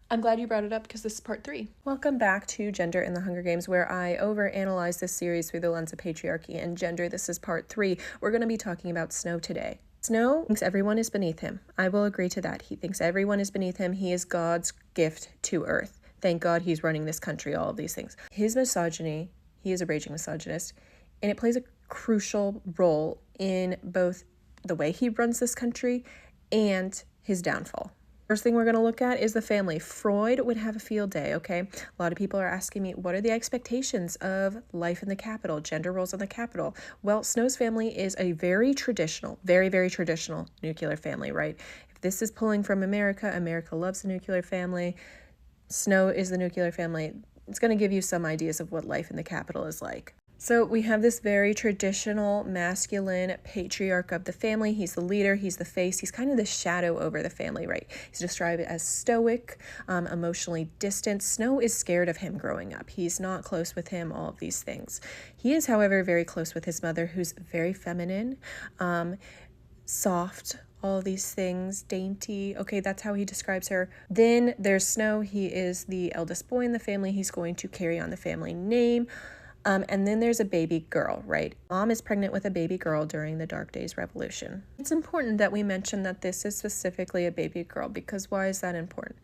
I'm glad you brought it up because this is part 3. Welcome back to Gender in the Hunger Games, where I overanalyze this series through the lens of patriarchy and gender. This is part 3. We're going to be talking about Snow today. Snow thinks everyone is beneath him. I will agree to that. He thinks everyone is beneath him. He is God's gift to Earth. Thank God he's running this country, all of these things. His misogyny, he is a raging misogynist, and it plays a crucial role in both the way he runs this country and his downfall. First thing we're going to look at is the family. Freud would have a field day, okay? A lot of people are asking me, what are the expectations of life in the capital, gender roles in the capital? Well, Snow's family is a very traditional, very, very traditional nuclear family, right? If this is pulling from America, America loves the nuclear family. Snow is the nuclear family. It's going to give you some ideas of what life in the capital is like. So we have this very traditional masculine patriarch of the family. He's the leader, he's the face, he's kind of the shadow over the family, right? He's described as stoic, emotionally distant. Snow is scared of him growing up. He's not close with him, all of these things. He is, however, very close with his mother, who's very feminine, soft, all these things, dainty. Okay, that's how he describes her. Then there's Snow. He is the eldest boy in the family. He's going to carry on the family name. And then there's a baby girl, right? Mom is pregnant with a baby girl during the Dark Days Revolution. It's important that we mention that this is specifically a baby girl, because why is that important?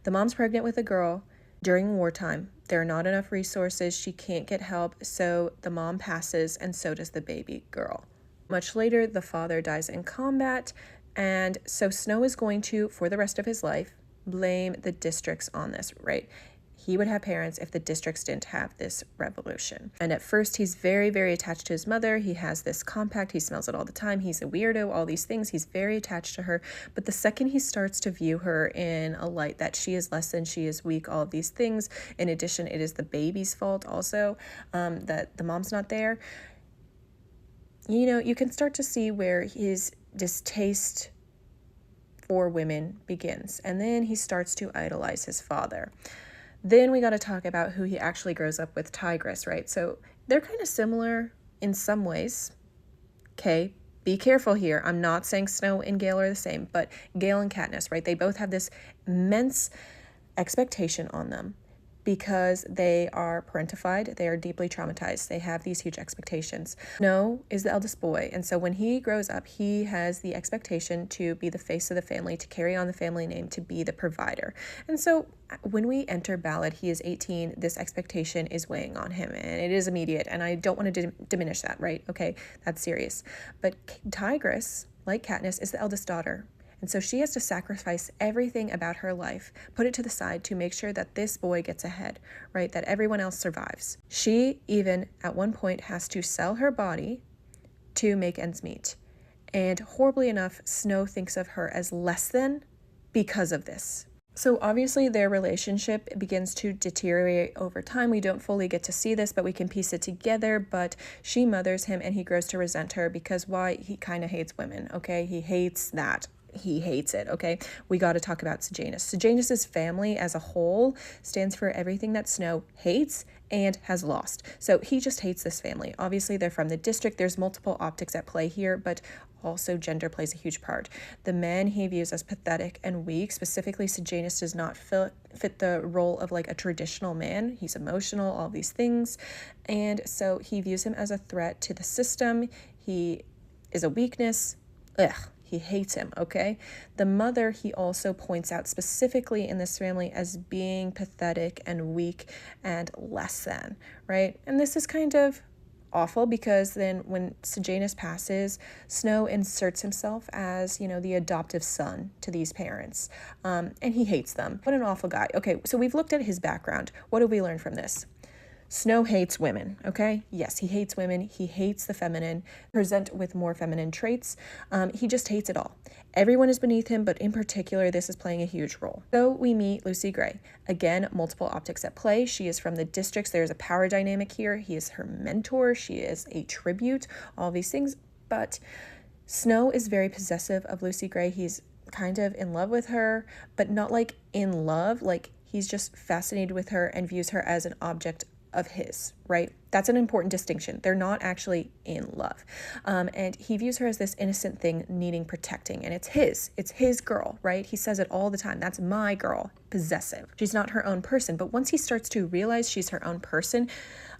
The mom's pregnant with a girl during wartime. There are not enough resources. She can't get help, so the mom passes, and so does the baby girl. Much later, the father dies in combat, and so Snow is going to, for the rest of his life, blame the districts on this, right? He would have parents if the districts didn't have this revolution. And at first, he's very, very attached to his mother. He has this compact. He smells it all the time. He's a weirdo, all these things. He's very attached to her. But the second he starts to view her in a light that she is less than, she is weak, all of these things. In addition, it is the baby's fault also that the mom's not there. You know, you can start to see where his distaste for women begins. And then he starts to idolize his father. Then we got to talk about who he actually grows up with, Tigress, right? So they're kind of similar in some ways. Okay, be careful here. I'm not saying Snow and Gale are the same, but Gale and Katniss, right? They both have this immense expectation on them because they are parentified, they are deeply traumatized, they have these huge expectations. Snow is the eldest boy, and so when he grows up, he has the expectation to be the face of the family, to carry on the family name, to be the provider. And so when we enter Ballad, he is 18, this expectation is weighing on him, and it is immediate, and I don't want to diminish that, right? Okay, that's serious. But Tigress, like Katniss, is the eldest daughter. And so she has to sacrifice everything about her life, put it to the side to make sure that this boy gets ahead, right? That everyone else survives. She even at one point has to sell her body to make ends meet. And horribly enough, Snow thinks of her as less than because of this. So obviously their relationship begins to deteriorate over time. We don't fully get to see this, but we can piece it together. But she mothers him and he grows to resent her because why? He kind of hates women, okay? He hates that. He hates it, okay? We got to talk about Sejanus. Sejanus's family as a whole stands for everything that Snow hates and has lost. So he just hates this family. Obviously, they're from the district. There's multiple optics at play here, but also gender plays a huge part. The men he views as pathetic and weak, specifically Sejanus does not fit the role of like a traditional man. He's emotional, all these things. And so he views him as a threat to the system. He is a weakness. He hates him, okay? The mother, he also points out specifically in this family as being pathetic and weak and less than, right? And this is kind of awful because then when Sejanus passes, Snow inserts himself as, you know, the adoptive son to these parents, and he hates them. What an awful guy. Okay, so we've looked at his background. What do we learn from this? Snow hates women, okay? Yes, he hates women. He hates the feminine, present with more feminine traits. He just hates it all. Everyone is beneath him, but in particular, this is playing a huge role. So we meet Lucy Gray. Again, multiple optics at play. She is from the districts. There's a power dynamic here. He is her mentor. She is a tribute, all these things. But Snow is very possessive of Lucy Gray. He's kind of in love with her, but not like in love. Like he's just fascinated with her and views her as an object of his, right? That's an important distinction. They're not actually in love. And he views her as this innocent thing needing protecting, and it's his girl, right? He says it all the time. That's my girl. Possessive. She's not her own person. But once he starts to realize she's her own person,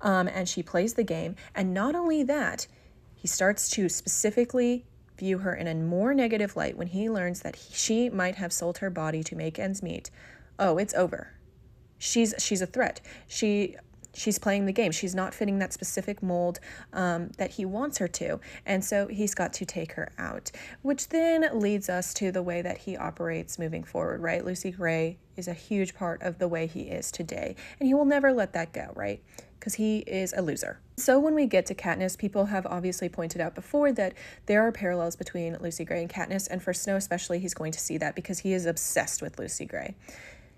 and she plays the game, and not only that, he starts to specifically view her in a more negative light when he learns that she might have sold her body to make ends meet. Oh, it's over. She's a threat. She's playing the game. She's not fitting that specific mold that he wants her to. And so he's got to take her out, which then leads us to the way that he operates moving forward, right? Lucy Gray is a huge part of the way he is today, and he will never let that go, right? Because he is a loser. So when we get to Katniss, people have obviously pointed out before that there are parallels between Lucy Gray and Katniss, and for Snow especially, he's going to see that because he is obsessed with Lucy Gray.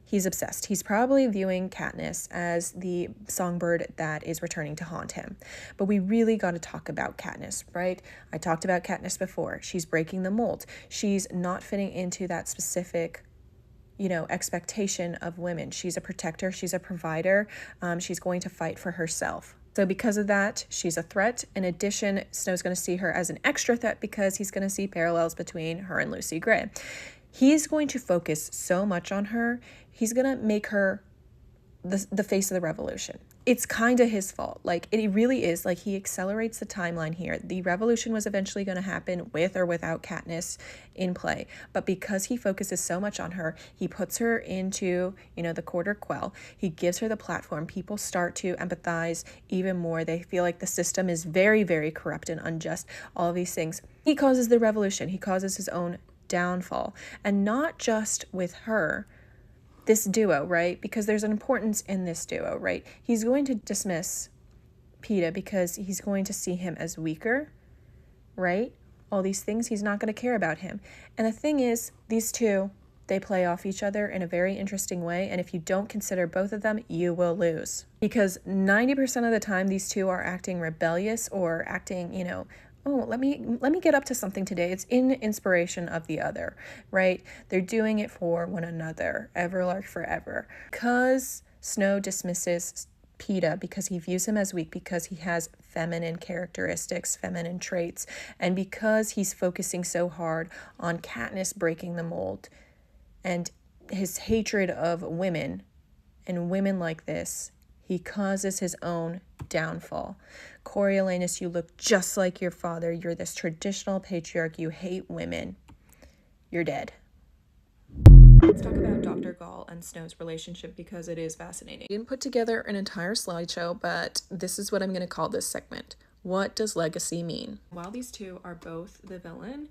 He's obsessed. He's probably viewing Katniss as the songbird that is returning to haunt him. But we really got to talk about Katniss, right? I talked about Katniss before. She's breaking the mold. She's not fitting into that specific, expectation of women. She's a protector. She's a provider. She's going to fight for herself. So because of that, she's a threat. In addition, Snow's going to see her as an extra threat because he's going to see parallels between her and Lucy Gray. He's going to focus so much on her. He's going to make her the face of the revolution. It's kind of his fault. Like, it really is. Like, he accelerates the timeline here. The revolution was eventually going to happen with or without Katniss in play. But because he focuses so much on her, he puts her into, the quarter quell. He gives her the platform. People start to empathize even more. They feel like the system is very, very corrupt and unjust. All of these things. He causes the revolution. He causes his own downfall. And not just with her, this duo, right? Because there's an importance in this duo, right? He's going to dismiss Peeta because he's going to see him as weaker, right? All these things, he's not going to care about him. And the thing is, these two, they play off each other in a very interesting way. And if you don't consider both of them, you will lose. Because 90% of the time, these two are acting rebellious or acting, oh, let me get up to something today. It's in inspiration of the other, right? They're doing it for one another, Everlark forever. Because Snow dismisses Peeta because he views him as weak, because he has feminine characteristics, feminine traits, and because he's focusing so hard on Katniss breaking the mold and his hatred of women and women like this, he causes his own downfall. Coriolanus, you look just like your father. You're this traditional patriarch. You hate women. You're dead. Let's talk about Dr. Gall and Snow's relationship because it is fascinating. I didn't put together an entire slideshow, but this is what I'm going to call this segment. What does legacy mean? While these two are both the villain,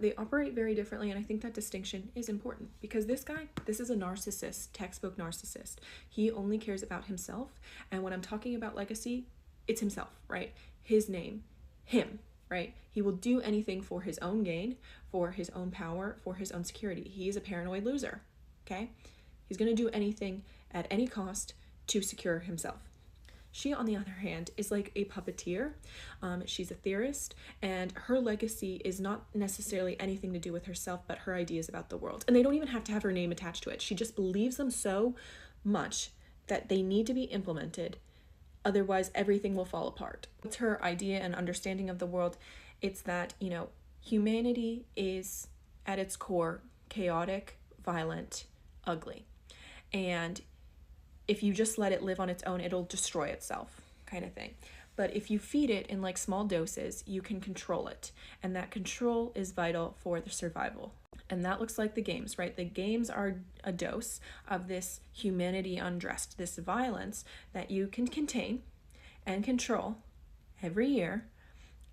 they operate very differently, and I think that distinction is important because this is a narcissist, textbook narcissist. He only cares about himself, and when I'm talking about legacy, it's himself, right? His name, him, right? He will do anything for his own gain, for his own power, for his own security. He is a paranoid loser, okay? He's going to do anything at any cost to secure himself. She, on the other hand, is like a puppeteer. She's a theorist, and her legacy is not necessarily anything to do with herself, but her ideas about the world. And they don't even have to have her name attached to it. She just believes them so much that they need to be implemented. Otherwise, everything will fall apart. What's her idea and understanding of the world? It's that, humanity is, at its core, chaotic, violent, ugly. And if you just let it live on its own, it'll destroy itself, kind of thing. But if you feed it in like small doses, you can control it. And that control is vital for the survival. And that looks like the games, right? The games are a dose of this humanity undressed, this violence that you can contain and control every year,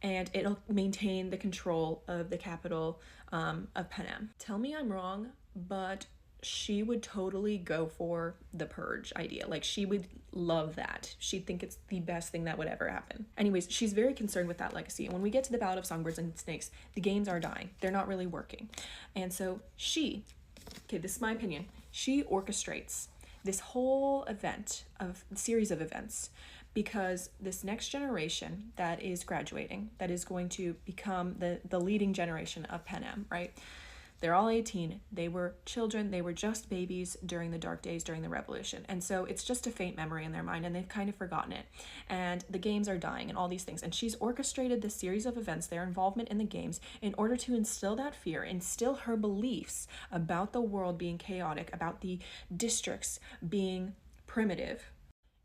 and it'll maintain the control of the capital of Panem. Tell me I'm wrong, but she would totally go for the purge idea. Like, she would love that. She'd think it's the best thing that would ever happen. Anyways, she's very concerned with that legacy. And when we get to the Ballad of Songbirds and Snakes, the games are dying. They're not really working. And so this is my opinion, she orchestrates this whole series of events, because this next generation that is graduating, that is going to become the leading generation of Panem, right? They're all 18. They were children. They were just babies during the dark days during the revolution. And so it's just a faint memory in their mind, and they've kind of forgotten it. And the games are dying and all these things. And she's orchestrated this series of events, their involvement in the games, in order to instill that fear, instill her beliefs about the world being chaotic, about the districts being primitive,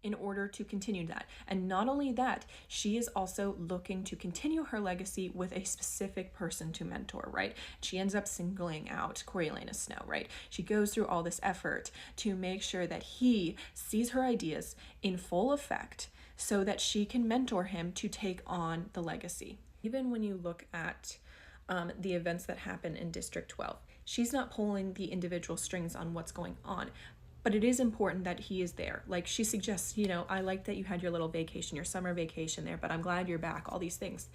in order to continue that. And not only that, she is also looking to continue her legacy with a specific person to mentor, right? She ends up singling out Coriolanus Snow, right? She goes through all this effort to make sure that he sees her ideas in full effect so that she can mentor him to take on the legacy. Even when you look at the events that happen in District 12, she's not pulling the individual strings on what's going on, but it is important that he is there. Like she suggests, I like that you had your little vacation, your summer vacation there, but I'm glad you're back, all these things.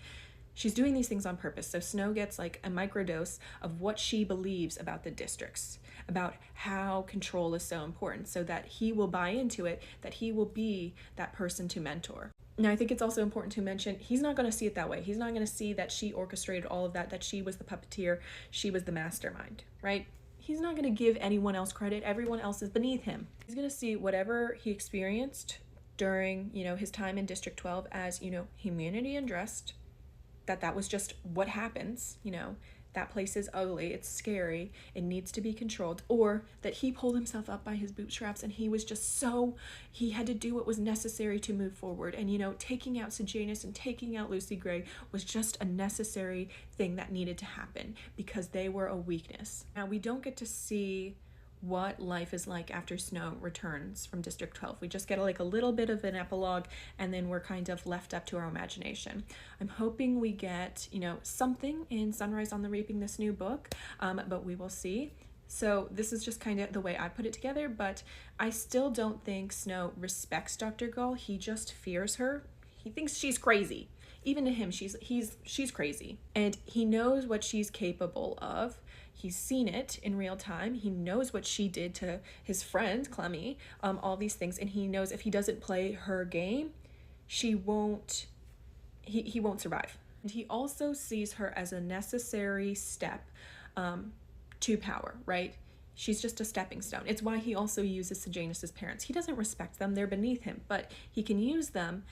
She's doing these things on purpose. So Snow gets like a microdose of what she believes about the districts, about how control is so important, so that he will buy into it, that he will be that person to mentor. Now, I think it's also important to mention, he's not going to see it that way. He's not going to see that she orchestrated all of that she was the puppeteer, she was the mastermind, right? He's not going to give anyone else credit. Everyone else is beneath him. He's going to see whatever he experienced during, his time in District 12 as, humanity undressed, that was just what happens, that place is ugly, it's scary, it needs to be controlled, or that he pulled himself up by his bootstraps and he had to do what was necessary to move forward. And, taking out Sejanus and taking out Lucy Gray was just a necessary thing that needed to happen because they were a weakness. Now, we don't get to see what life is like after Snow returns from District 12. We just get a little bit of an epilogue, and then we're kind of left up to our imagination. I'm hoping we get, something in Sunrise on the Reaping, this new book, but we will see. So this is just kind of the way I put it together, but I still don't think Snow respects Dr. Gull. He just fears her. He thinks she's crazy. Even to him, she's crazy. And he knows what she's capable of. He's seen it in real time. He knows what she did to his friend, Clemmy, all these things. And he knows if he doesn't play her game, he won't survive. And he also sees her as a necessary step to power, right? She's just a stepping stone. It's why he also uses Sejanus' parents. He doesn't respect them. They're beneath him, but he can use them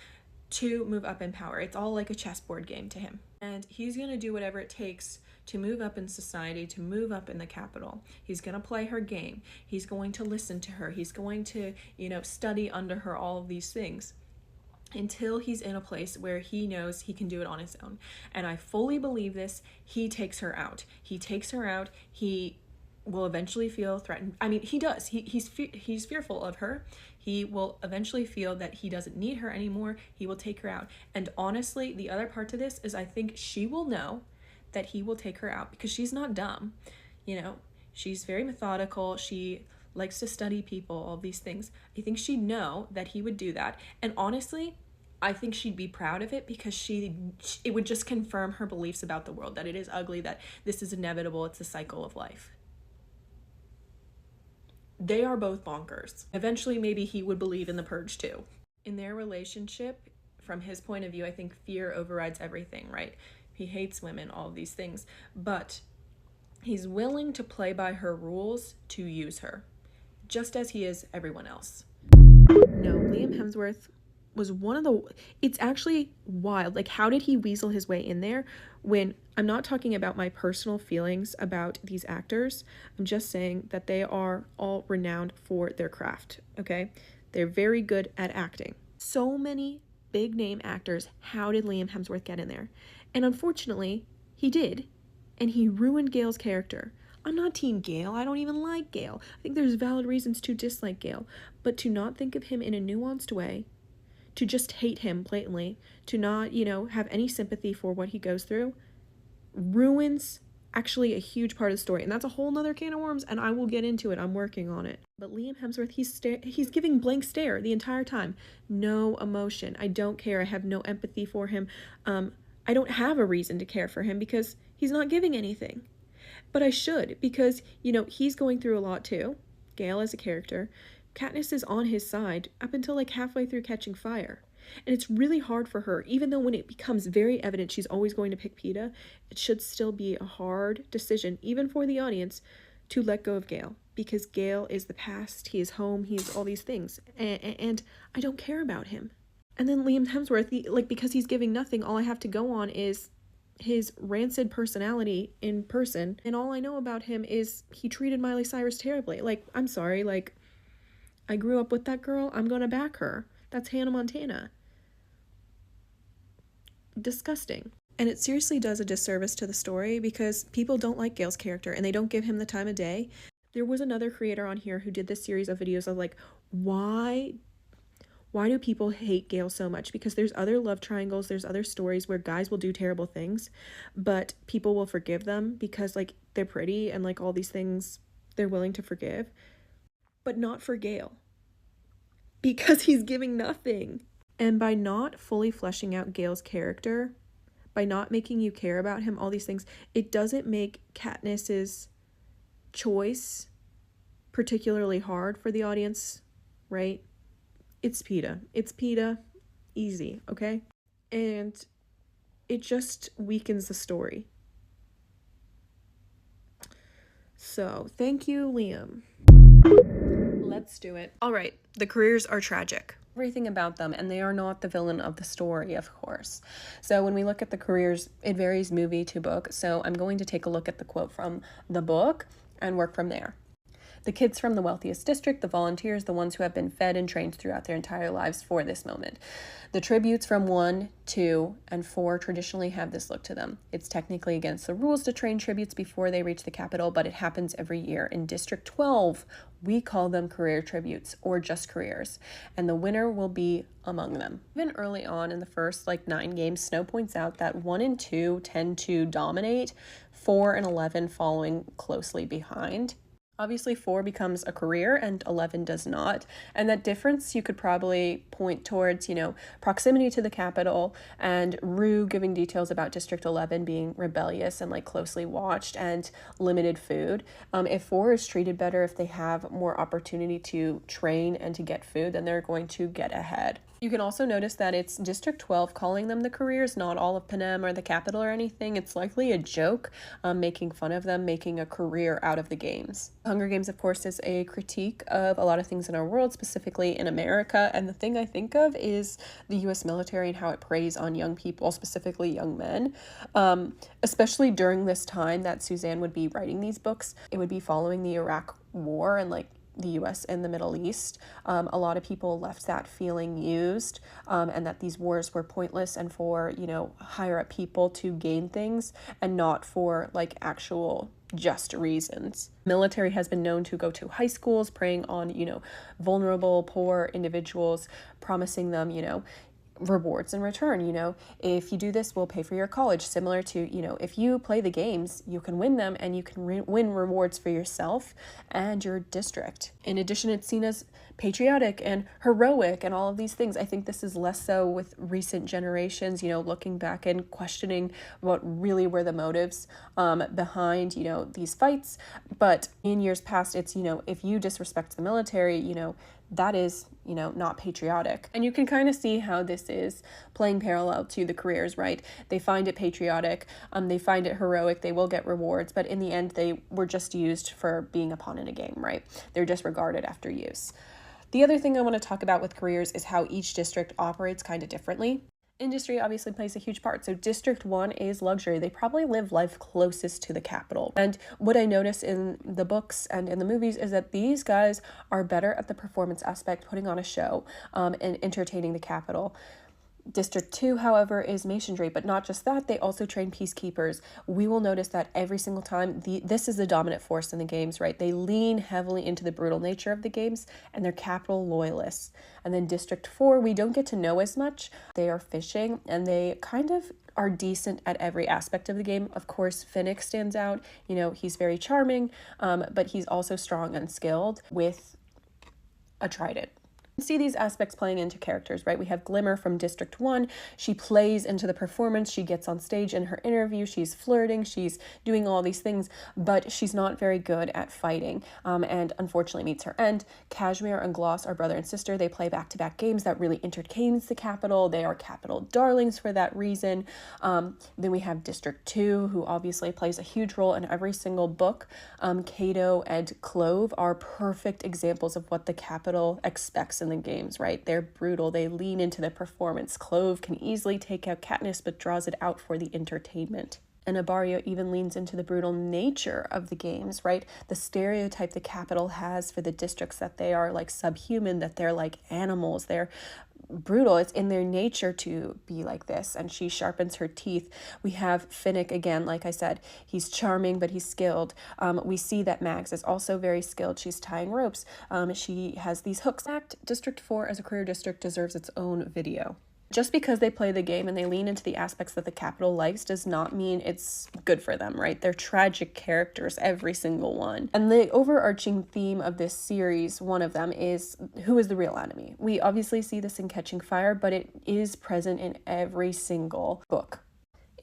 to move up in power. It's all like a chessboard game to him. And he's going to do whatever it takes to move up in society, to move up in the capital. He's going to play her game. He's going to listen to her. He's going to, study under her, all of these things, until he's in a place where he knows he can do it on his own. And I fully believe this. He takes her out. He will eventually feel threatened. I mean, he does. He's fearful of her. He will eventually feel that he doesn't need her anymore. He will take her out. And honestly, the other part to this is I think she will know that he will take her out because she's not dumb. She's very methodical. She likes to study people, all these things. I think she'd know that he would do that. And honestly, I think she'd be proud of it because it would just confirm her beliefs about the world, that it is ugly, that this is inevitable, it's a cycle of life. They are both bonkers. Eventually, maybe he would believe in the purge too. In their relationship, from his point of view, I think fear overrides everything, right? He hates women, all of these things, but he's willing to play by her rules to use her, just as he is everyone else. No, Liam Hemsworth was it's actually wild. Like, how did he weasel his way in there when I'm not talking about my personal feelings about these actors. I'm just saying that they are all renowned for their craft, okay? They're very good at acting. So many big name actors, how did Liam Hemsworth get in there? And unfortunately, he did, and he ruined Gale's character. I'm not Team Gale. I don't even like Gale. I think there's valid reasons to dislike Gale, but to not think of him in a nuanced way, to just hate him blatantly, to not, have any sympathy for what he goes through, ruins actually a huge part of the story. And that's a whole nother can of worms, and I will get into it. I'm working on it. But Liam Hemsworth, he's giving blank stare the entire time. No emotion. I don't care. I have no empathy for him. I don't have a reason to care for him because he's not giving anything. But I should, because, he's going through a lot too. Gale as a character. Katniss is on his side up until halfway through Catching Fire. And it's really hard for her, even though when it becomes very evident she's always going to pick Peeta, it should still be a hard decision, even for the audience, to let go of Gale. Because Gale is the past, he is home, he is all these things. And I don't care about him. And then Liam Hemsworth, because he's giving nothing, all I have to go on is his rancid personality in person. And all I know about him is he treated Miley Cyrus terribly. I'm sorry, I grew up with that girl, I'm gonna back her. That's Hannah Montana. Disgusting. And it seriously does a disservice to the story because people don't like Gale's character and they don't give him the time of day. There was another creator on here who did this series of videos of why do people hate Gale so much? Because there's other love triangles, there's other stories where guys will do terrible things, but people will forgive them because they're pretty and all these things they're willing to forgive, but not for Gale. Because he's giving nothing. And by not fully fleshing out Gale's character, by not making you care about him, all these things, it doesn't make Katniss's choice particularly hard for the audience, right? It's Peeta. It's Peeta. Easy, okay? And it just weakens the story. So, thank you, Liam. Let's do it. All right, the careers are tragic. Everything about them, and they are not the villain of the story, of course. So when we look at the careers, it varies movie to book. So I'm going to take a look at the quote from the book and work from there. The kids from the wealthiest district, the volunteers, the ones who have been fed and trained throughout their entire lives for this moment. The tributes from 1, 2, and 4 traditionally have this look to them. It's technically against the rules to train tributes before they reach the capital, but it happens every year. In District 12, we call them career tributes or just careers, and the winner will be among them. Even early on in the first 9 games, Snow points out that 1 and 2 tend to dominate, 4 and 11 following closely behind. Obviously, 4 becomes a career and 11 does not. And that difference you could probably point towards, proximity to the capital and Rue giving details about District 11 being rebellious and closely watched and limited food. If 4 is treated better, if they have more opportunity to train and to get food, then they're going to get ahead. You can also notice that it's District 12 calling them the careers, not all of Panem or the capital or anything. It's likely a joke, making fun of them, making a career out of the games. Hunger Games, of course, is a critique of a lot of things in our world, specifically in America. And the thing I think of is the U.S. military and how it preys on young people, specifically young men, especially during this time that Suzanne would be writing these books. It would be following the Iraq War and the U.S. and the Middle East. A lot of people left that feeling used, and that these wars were pointless and for, higher up people to gain things and not for actual just reasons. Military has been known to go to high schools, preying on, vulnerable, poor individuals, promising them, rewards in return. If you do this, we'll pay for your college. Similar to, if you play the games, you can win them and you can win rewards for yourself and your district. In addition, it's seen as patriotic and heroic and all of these things. I think this is less so with recent generations, looking back and questioning what really were the motives behind, these fights. But in years past, it's, if you disrespect the military, that is, not patriotic. And you can kind of see how this is playing parallel to the careers, right? They find it patriotic, they find it heroic, they will get rewards, but in the end, they were just used for being a pawn in a game, right? They're disregarded after use. The other thing I want to talk about with careers is how each district operates kind of differently. Industry obviously plays a huge part. So District 1 is luxury. They probably live life closest to the capital. And what I notice in the books and in the movies is that these guys are better at the performance aspect, putting on a show, and entertaining the capital. District 2, however, is masonry, but not just that, they also train peacekeepers. We will notice that every single time, this is the dominant force in the games, right? They lean heavily into the brutal nature of the games, and they're capital loyalists. And then District 4, we don't get to know as much. They are fishing, and they kind of are decent at every aspect of the game. Of course, Finnick stands out. He's very charming, but he's also strong and skilled with a trident. See these aspects playing into characters, right? We have Glimmer from District 1. She plays into the performance. She gets on stage in her interview. She's flirting. She's doing all these things, but she's not very good at fighting, and unfortunately meets her end. Cashmere and Gloss are brother and sister. They play back-to-back games that really entertains the Capitol. They are Capitol darlings for that reason. Then we have District 2, who obviously plays a huge role in every single book. Cato and Clove are perfect examples of what the Capitol expects in the games, right? They're brutal. They lean into the performance. Clove can easily take out Katniss, but draws it out for the entertainment. And Abario even leans into the brutal nature of the games, right? The stereotype the Capitol has for the districts, that they are like subhuman, that they're like animals, they're brutal. It's in their nature to be like this, and she sharpens her teeth. We have Finnick again, like I said, he's charming, but he's skilled. We see that Mags is also very skilled. She's tying ropes. She has these hooks. In fact, District 4 as a career district deserves its own video. Just because they play the game and they lean into the aspects that the Capitol likes does not mean it's good for them, right? They're tragic characters, every single one. And the overarching theme of this series, one of them, is who is the real enemy? We obviously see this in Catching Fire, but it is present in every single book.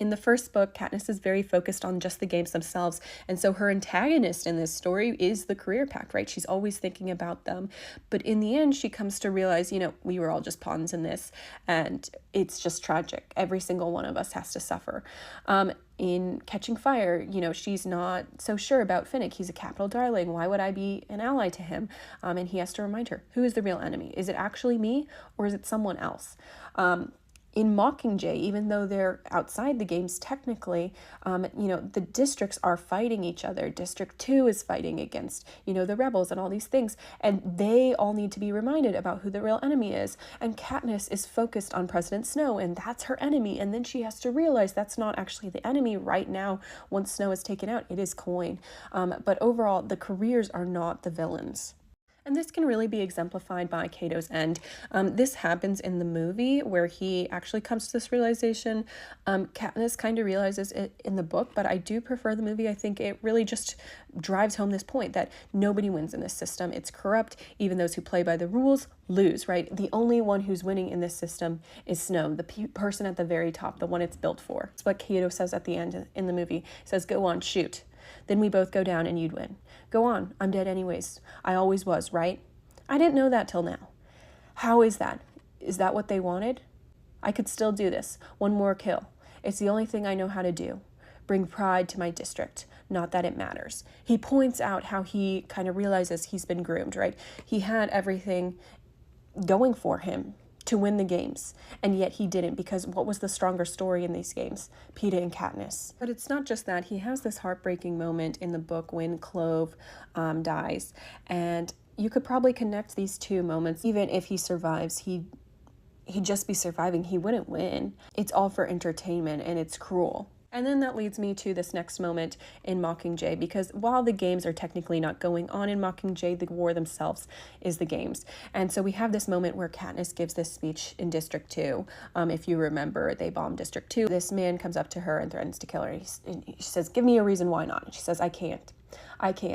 In the first book, Katniss is very focused on just the games themselves, and so her antagonist in this story is the Career Pact, right? She's always thinking about them, but in the end, she comes to realize, we were all just pawns in this, and it's just tragic. Every single one of us has to suffer. In Catching Fire, she's not so sure about Finnick. He's a Capitol darling. Why would I be an ally to him? And he has to remind her, who is the real enemy? Is it actually me, or is it someone else? In Mockingjay, even though they're outside the games technically, the districts are fighting each other. District 2 is fighting against, the rebels and all these things. And they all need to be reminded about who the real enemy is. And Katniss is focused on President Snow, and that's her enemy. And then she has to realize that's not actually the enemy right now. Once Snow is taken out, it is Coin. But overall, the careers are not the villains. And this can really be exemplified by Cato's end. This happens in the movie where he actually comes to this realization. Katniss kind of realizes it in the book, but I do prefer the movie. I think it really just drives home this point that nobody wins in this system. It's corrupt. Even those who play by the rules lose, right? The only one who's winning in this system is Snow, the person at the very top, the one it's built for. It's what Cato says at the end in the movie. He says, "Go on, shoot. Then we both go down and you'd win. Go on, I'm dead anyways. I always was, right? I didn't know that till now. How is that? Is that what they wanted? I could still do this. One more kill. It's the only thing I know how to do. Bring pride to my district. Not that it matters." He points out how he kind of realizes he's been groomed, right? He had everything going for him to win the games, and yet he didn't, because what was the stronger story in these games? Peeta and Katniss. But it's not just that. He has this heartbreaking moment in the book when Clove dies, and you could probably connect these two moments. Even if he survives, he'd just be surviving. He wouldn't win. It's all for entertainment, and it's cruel. And then that leads me to this next moment in Mockingjay, because while the games are technically not going on in Mockingjay, the war themselves is the games. And so we have this moment where Katniss gives this speech in District 2. If you remember, they bombed District 2. This man comes up to her and threatens to kill her. She says, "Give me a reason why not." And she says, I can't.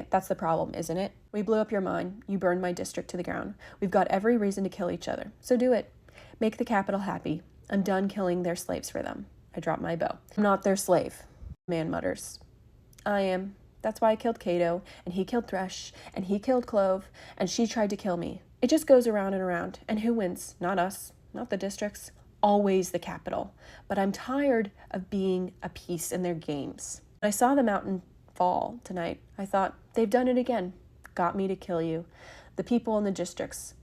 That's the problem, isn't it? We blew up your mine. You burned my district to the ground. We've got every reason to kill each other. So do it. Make the Capitol happy. I'm done killing their slaves for them. I drop my bow. I'm not their slave, man mutters. I am. That's why I killed Cato, and he killed Thresh, and he killed Clove, and she tried to kill me. It just goes around and around, and who wins? Not us, not the districts, always the Capitol. But I'm tired of being a piece in their games. I saw the mountain fall tonight. I thought, they've done it again. Got me to kill you. The people in the districts.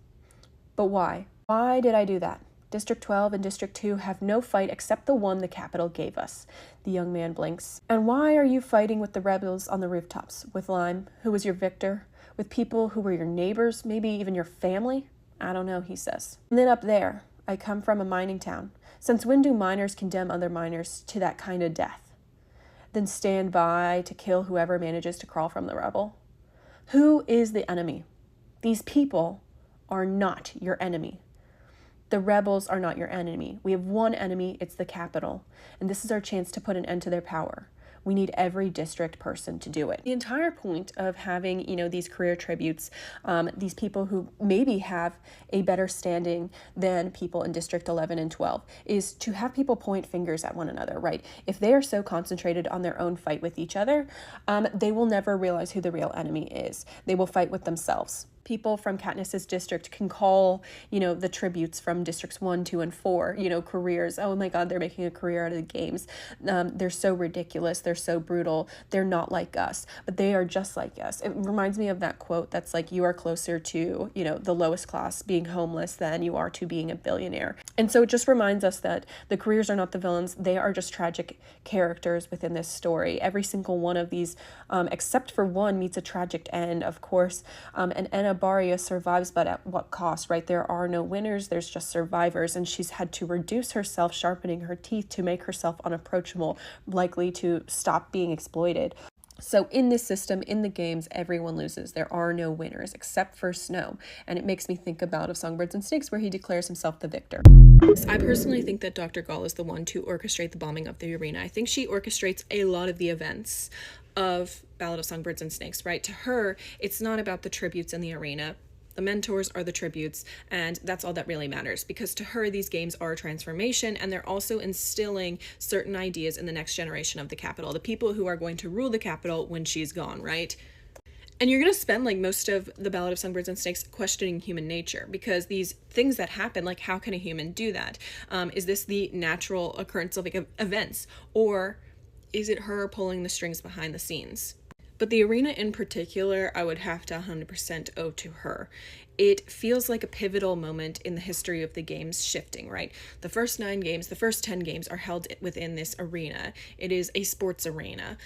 But why? Why did I do that? District 12 and District 2 have no fight except the one the Capitol gave us. The young man blinks. And why are you fighting with the rebels on the rooftops? With Lime, who was your victor? With people who were your neighbors, maybe even your family? I don't know, he says. And then up there, I come from a mining town. Since when do miners condemn other miners to that kind of death? Then stand by to kill whoever manages to crawl from the rubble? Who is the enemy? These people are not your enemy. The rebels are not your enemy. We have one enemy, it's the Capitol, and this is our chance to put an end to their power. We need every district person to do it. The entire point of having, these career tributes, these people who maybe have a better standing than people in District 11 and 12, is to have people point fingers at one another, right? If they are so concentrated on their own fight with each other, they will never realize who the real enemy is. They will fight with themselves. People from Katniss's district can call, the tributes from districts 1, 2, and 4, careers. Oh my God, they're making a career out of the games. They're so ridiculous. They're so brutal. They're not like us, but they are just like us. It reminds me of that quote that's like, you are closer to, the lowest class being homeless than you are to being a billionaire. And so it just reminds us that the careers are not the villains. They are just tragic characters within this story. Every single one of these, except for one, meets a tragic end, of course. And Enna Baria survives, but at what cost, right? There are no winners, there's just survivors, and she's had to reduce herself, sharpening her teeth to make herself unapproachable, likely to stop being exploited. So in this system, in the games, everyone loses. There are no winners except for Snow. And it makes me think about Of Songbirds and Snakes, where he declares himself the victor. I personally think that Dr. Gall is the one to orchestrate the bombing of the arena. I think she orchestrates a lot of the events of Ballad of Songbirds and Snakes, right? To her, it's not about the tributes in the arena. The mentors are the tributes, and that's all that really matters, because to her, these games are a transformation, and they're also instilling certain ideas in the next generation of the capital, the people who are going to rule the capital when she's gone, right? And you're going to spend most of the Ballad of Songbirds and Snakes questioning human nature, because these things that happen, how can a human do that? Is this the natural occurrence of events, or is it her pulling the strings behind the scenes? But the arena in particular, I would have to 100% owe to her. It feels like a pivotal moment in the history of the games shifting, right? The first 9 games, the first 10 games are held within this arena. It is a sports arena.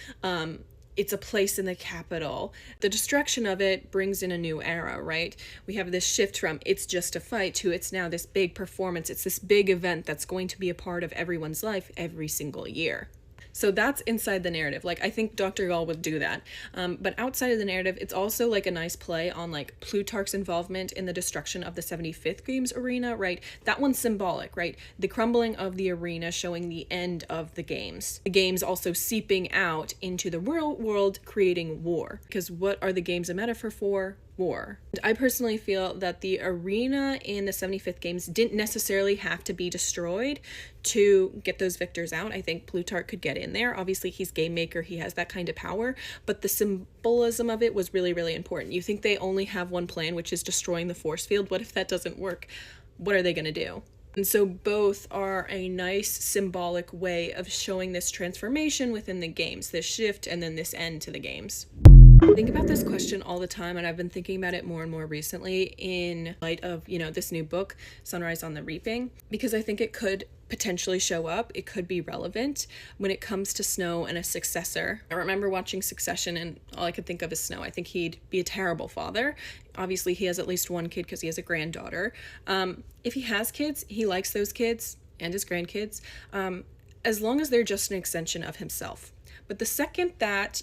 It's a place in the capital. The destruction of it brings in a new era, right? We have this shift from it's just a fight to it's now this big performance. It's this big event that's going to be a part of everyone's life every single year. So that's inside the narrative. I think Dr. Gall would do that. But outside of the narrative, it's also a nice play on Plutarch's involvement in the destruction of the 75th Games arena, right? That one's symbolic, right? The crumbling of the arena showing the end of the games. The games also seeping out into the real world, creating war. Because what are the games a metaphor for? War. I personally feel that the arena in the 75th Games didn't necessarily have to be destroyed to get those victors out. I think Plutarch could get in there. Obviously, he's game maker. He has that kind of power. But the symbolism of it was really, really important. You think they only have one plan, which is destroying the force field. What if that doesn't work? What are they going to do? And so both are a nice symbolic way of showing this transformation within the games, this shift and then this end to the games. I think about this question all the time, and I've been thinking about it more and more recently in light of, this new book, Sunrise on the Reaping, because I think it could potentially show up. It could be relevant when it comes to Snow and a successor. I remember watching Succession, and all I could think of is Snow. I think he'd be a terrible father. Obviously, he has at least one kid because he has a granddaughter. If he has kids, he likes those kids and his grandkids, as long as they're just an extension of himself. But the second that,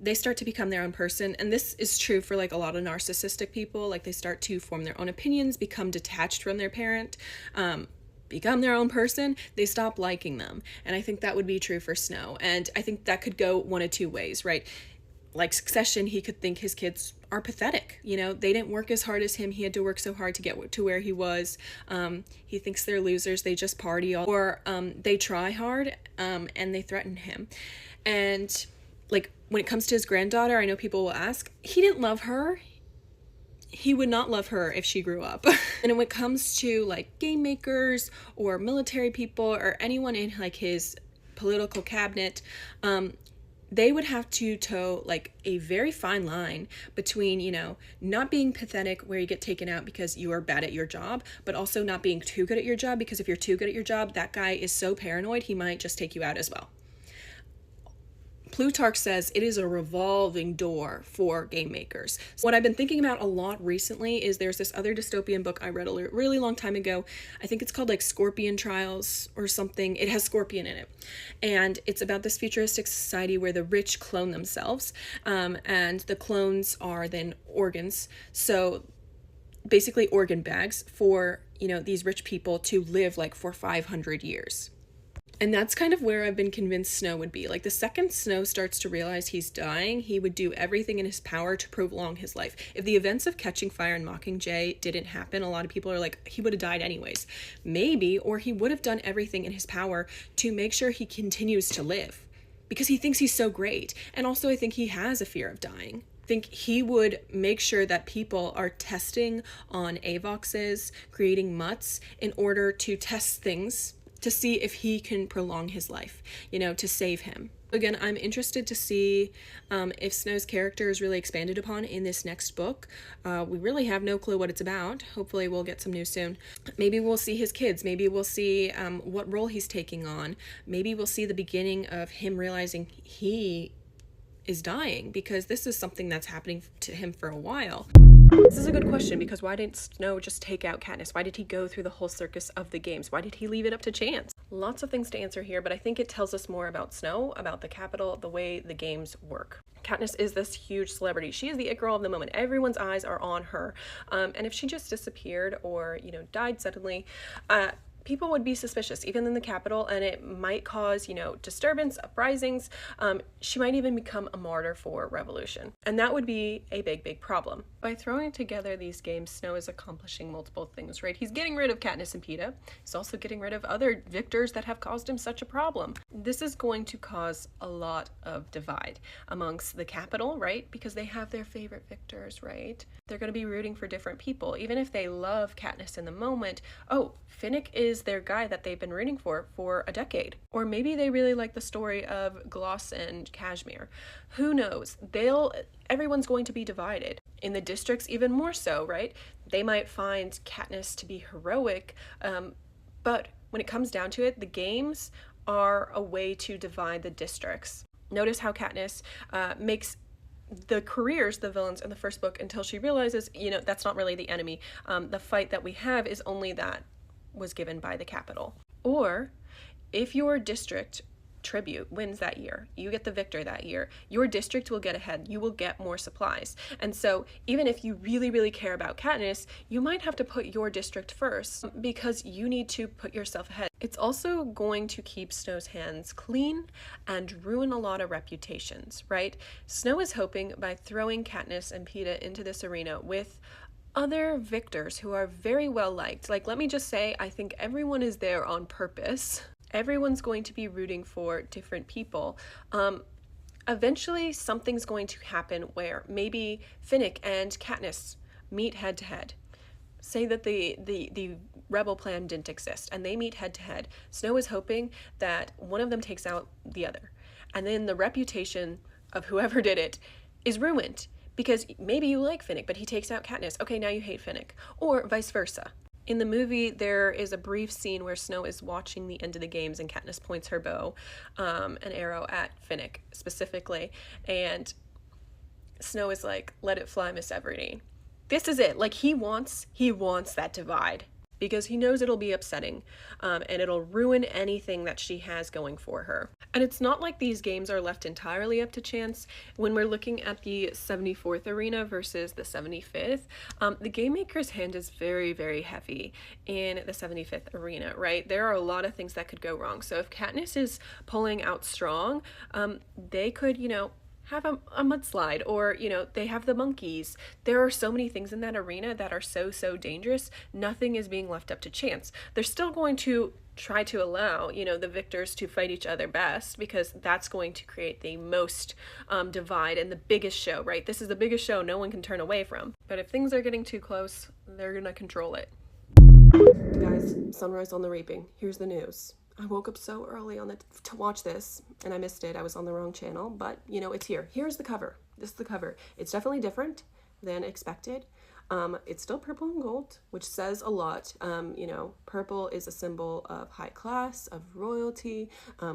they start to become their own person, and this is true for a lot of narcissistic people, they start to form their own opinions, become detached from their parent, become their own person, they stop liking them. And I think that would be true for Snow. And I think that could go one of two ways, right? Succession, he could think his kids are pathetic. They didn't work as hard as him. He had to work so hard to get to where he was. He thinks they're losers. They just party. Or they try hard and they threaten him. And when it comes to his granddaughter, I know people will ask, he didn't love her. He would not love her if she grew up. And when it comes to game makers or military people or anyone in his political cabinet, they would have to toe a very fine line between, not being pathetic where you get taken out because you are bad at your job, but also not being too good at your job, because if you're too good at your job, that guy is so paranoid, he might just take you out as well. Plutarch says it is a revolving door for game makers. So what I've been thinking about a lot recently is there's this other dystopian book I read a really long time ago. I think it's called Scorpion Trials or something. It has Scorpion in it. And it's about this futuristic society where the rich clone themselves, and the clones are then organs. So basically organ bags for, these rich people to live for 500 years. And that's kind of where I've been convinced Snow would be. Like, the second Snow starts to realize he's dying, he would do everything in his power to prolong his life. If the events of Catching Fire and Mockingjay didn't happen, a lot of people are like, he would have died anyways. Maybe, or he would have done everything in his power to make sure he continues to live, because he thinks he's so great. And also, I think he has a fear of dying. I think he would make sure that people are testing on Avoxes, creating mutts in order to test things to see if he can prolong his life, you know, to save him. Again, I'm interested to see if Snow's character is really expanded upon in this next book. We really have no clue what it's about. Hopefully we'll get some news soon. Maybe we'll see his kids. Maybe we'll see what role he's taking on. Maybe we'll see the beginning of him realizing he is dying, because this is something that's happening to him for a while. This is a good question, because why didn't Snow just take out Katniss? Why did he go through the whole circus of the games? Why did he leave it up to chance? Lots of things to answer here, but I think it tells us more about Snow, about the Capitol, the way the games work. Katniss is this huge celebrity. She is the it girl of the moment. Everyone's eyes are on her. And if she just disappeared or, you know, died suddenly, people would be suspicious, even in the Capitol, and it might cause, you know, disturbance, uprisings. She might even become a martyr for revolution. And that would be a big, big problem. By throwing together these games, Snow is accomplishing multiple things, right? He's getting rid of Katniss and Peeta. He's also getting rid of other victors that have caused him such a problem. This is going to cause a lot of divide amongst the Capitol, right? Because they have their favorite victors, right? They're going to be rooting for different people. Even if they love Katniss in the moment, oh, Finnick is their guy that they've been rooting for a decade. Or maybe they really like the story of Gloss and Cashmere. Who knows? Everyone's going to be divided. In the districts, even more so, right? They might find Katniss to be heroic, but when it comes down to it, the games are a way to divide the districts. Notice how Katniss makes the careers the villains in the first book until she realizes, you know, that's not really the enemy. The fight that we have is only that was given by the Capitol. Or if your district tribute wins that year, you get the victor that year, your district will get ahead, you will get more supplies. And so even if you really, really care about Katniss, you might have to put your district first because you need to put yourself ahead. It's also going to keep Snow's hands clean and ruin a lot of reputations, right? Snow is hoping by throwing Katniss and Peeta into this arena with other victors who are very well liked. Like, let me just say, I think everyone is there on purpose. Everyone's going to be rooting for different people. Eventually, something's going to happen where maybe Finnick and Katniss meet head to head. Say that the rebel plan didn't exist and they meet head to head. Snow is hoping that one of them takes out the other. And then the reputation of whoever did it is ruined. Because maybe you like Finnick, but he takes out Katniss. Okay, now you hate Finnick. Or vice versa. In the movie, there is a brief scene where Snow is watching the end of the games and Katniss points her bow, an arrow at Finnick specifically. And Snow is like, let it fly, Miss Everdeen. This is it. Like, he wants that divide. Because he knows it'll be upsetting, and it'll ruin anything that she has going for her. And it's not like these games are left entirely up to chance. When we're looking at the 74th arena versus the 75th, the Game Maker's hand is very, very heavy in the 75th arena, right? There are a lot of things that could go wrong. So if Katniss is pulling out strong, they could, you know, have a mudslide, or, you know, they have the monkeys. There are so many things in that arena that are so dangerous. Nothing is being left up to chance. They're still going to try to allow, you know, the victors to fight each other best, because that's going to create the most divide and the biggest show, right? This is the biggest show no one can turn away from. But if things are getting too close, they're gonna control it. Guys, sunrise on the reaping. Here's the news. I woke up so early to watch this, and I missed it. I was on the wrong channel, but, you know, it's here. Here's the cover. This is the cover. It's definitely different than expected. It's still purple and gold, which says a lot. You know, purple is a symbol of high class, of royalty.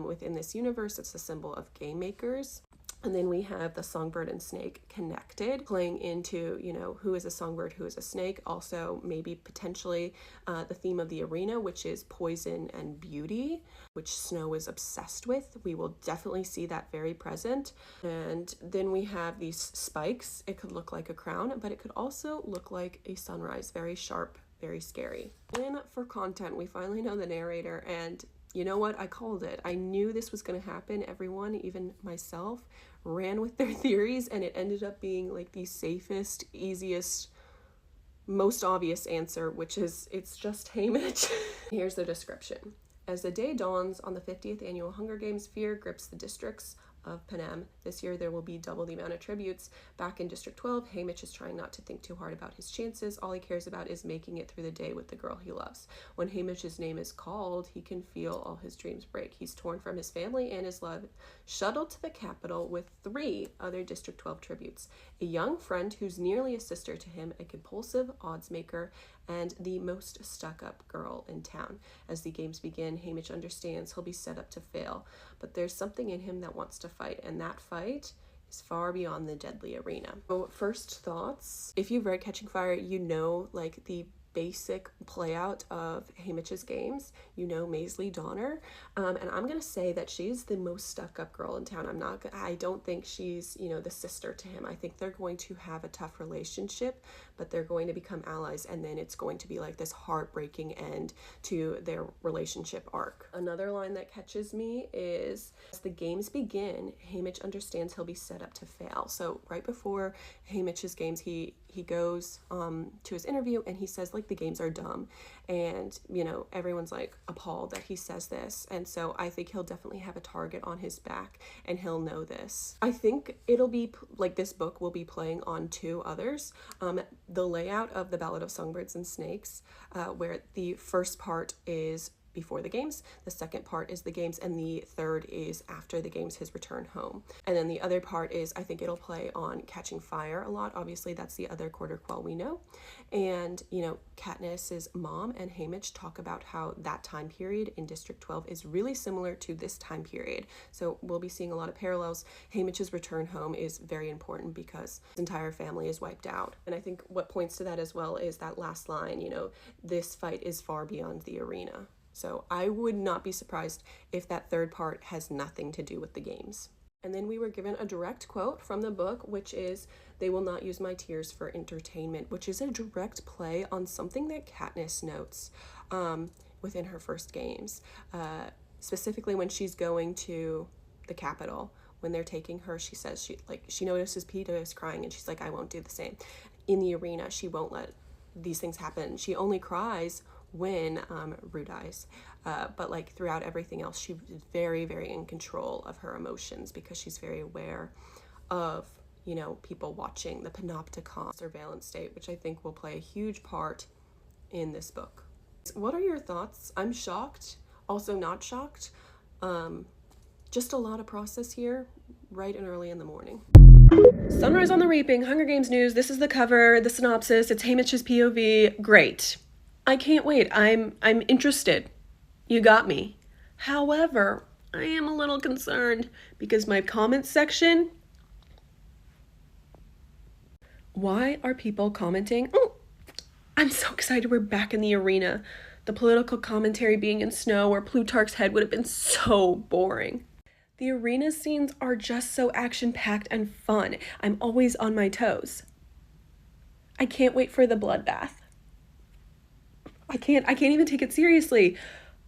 Within this universe, it's a symbol of game makers. And then we have the songbird and snake connected, playing into, you know, who is a songbird, who is a snake. Also, maybe potentially the theme of the arena, which is poison and beauty, which Snow is obsessed with. We will definitely see that very present. And then we have these spikes. It could look like a crown, but it could also look like a sunrise, very sharp, very scary. And for content, we finally know the narrator, and You know what? I called it. I knew this was going to happen. Everyone, even myself, ran with their theories, and it ended up being like the safest, easiest, most obvious answer, which is it's just Haymitch. Here's the description. As the day dawns on the 50th annual Hunger Games, fear grips the districts of Panem. This year there will be double the amount of tributes. Back in District 12, Haymitch is trying not to think too hard about his chances. All he cares about is making it through the day with the girl he loves. When Haymitch's name is called, he can feel all his dreams break. He's torn from his family and his love, shuttled to the capital with 3 other District 12 tributes. A young friend who's nearly a sister to him, a compulsive odds maker, and the most stuck-up girl in town. As the games begin, Haymitch understands he'll be set up to fail, but there's something in him that wants to fight, and that fight is far beyond the deadly arena. So first thoughts, if you've read Catching Fire, you know like the basic play out of Haymitch's games. You know Maisley Donner, and I'm gonna say that she's the most stuck-up girl in town. I don't think she's, you know, the sister to him. I think they're going to have a tough relationship, but they're going to become allies, and then it's going to be like this heartbreaking end to their relationship arc. Another line that catches me is, as the games begin, Haymitch understands he'll be set up to fail. So right before Haymitch's games, he goes to his interview and he says like the games are dumb, and you know everyone's like appalled that he says this, and so I think he'll definitely have a target on his back and he'll know this. I think it'll be like this book will be playing on 2 others. The layout of the Ballad of Songbirds and Snakes, where the first part is before the games, the second part is the games, and the third is after the games, his return home. And then the other part is, I think it'll play on Catching Fire a lot. Obviously that's the other quarter quell we know. And you know, Katniss's mom and Haymitch talk about how that time period in District 12 is really similar to this time period, so we'll be seeing a lot of parallels. Haymitch's return home is very important because his entire family is wiped out, and I think what points to that as well is that last line, you know, this fight is far beyond the arena. So I would not be surprised if that third part has nothing to do with the games. And then we were given a direct quote from the book, which is, "They will not use my tears for entertainment," which is a direct play on something that Katniss notes within her first games. Specifically when she's going to the Capitol, when they're taking her, she says she notices Peeta is crying and she's like, I won't do the same. In the arena, she won't let these things happen. She only cries when Rue dies, but like throughout everything else, she's very, very in control of her emotions because she's very aware of, you know, people watching, the panopticon surveillance state, which I think will play a huge part in this book. What are your thoughts? I'm shocked, also not shocked. Just a lot of process here, right and early in the morning. Sunrise on the Reaping, Hunger Games news. This is the cover, the synopsis. It's Haymitch's POV. Great. I can't wait. I'm interested. You got me. However, I am a little concerned because my comments section. Why are people commenting? Oh, I'm so excited we're back in the arena. The political commentary being in snow where Plutarch's head would have been so boring. The arena scenes are just so action-packed and fun. I'm always on my toes. I can't wait for the bloodbath. I can't even take it seriously.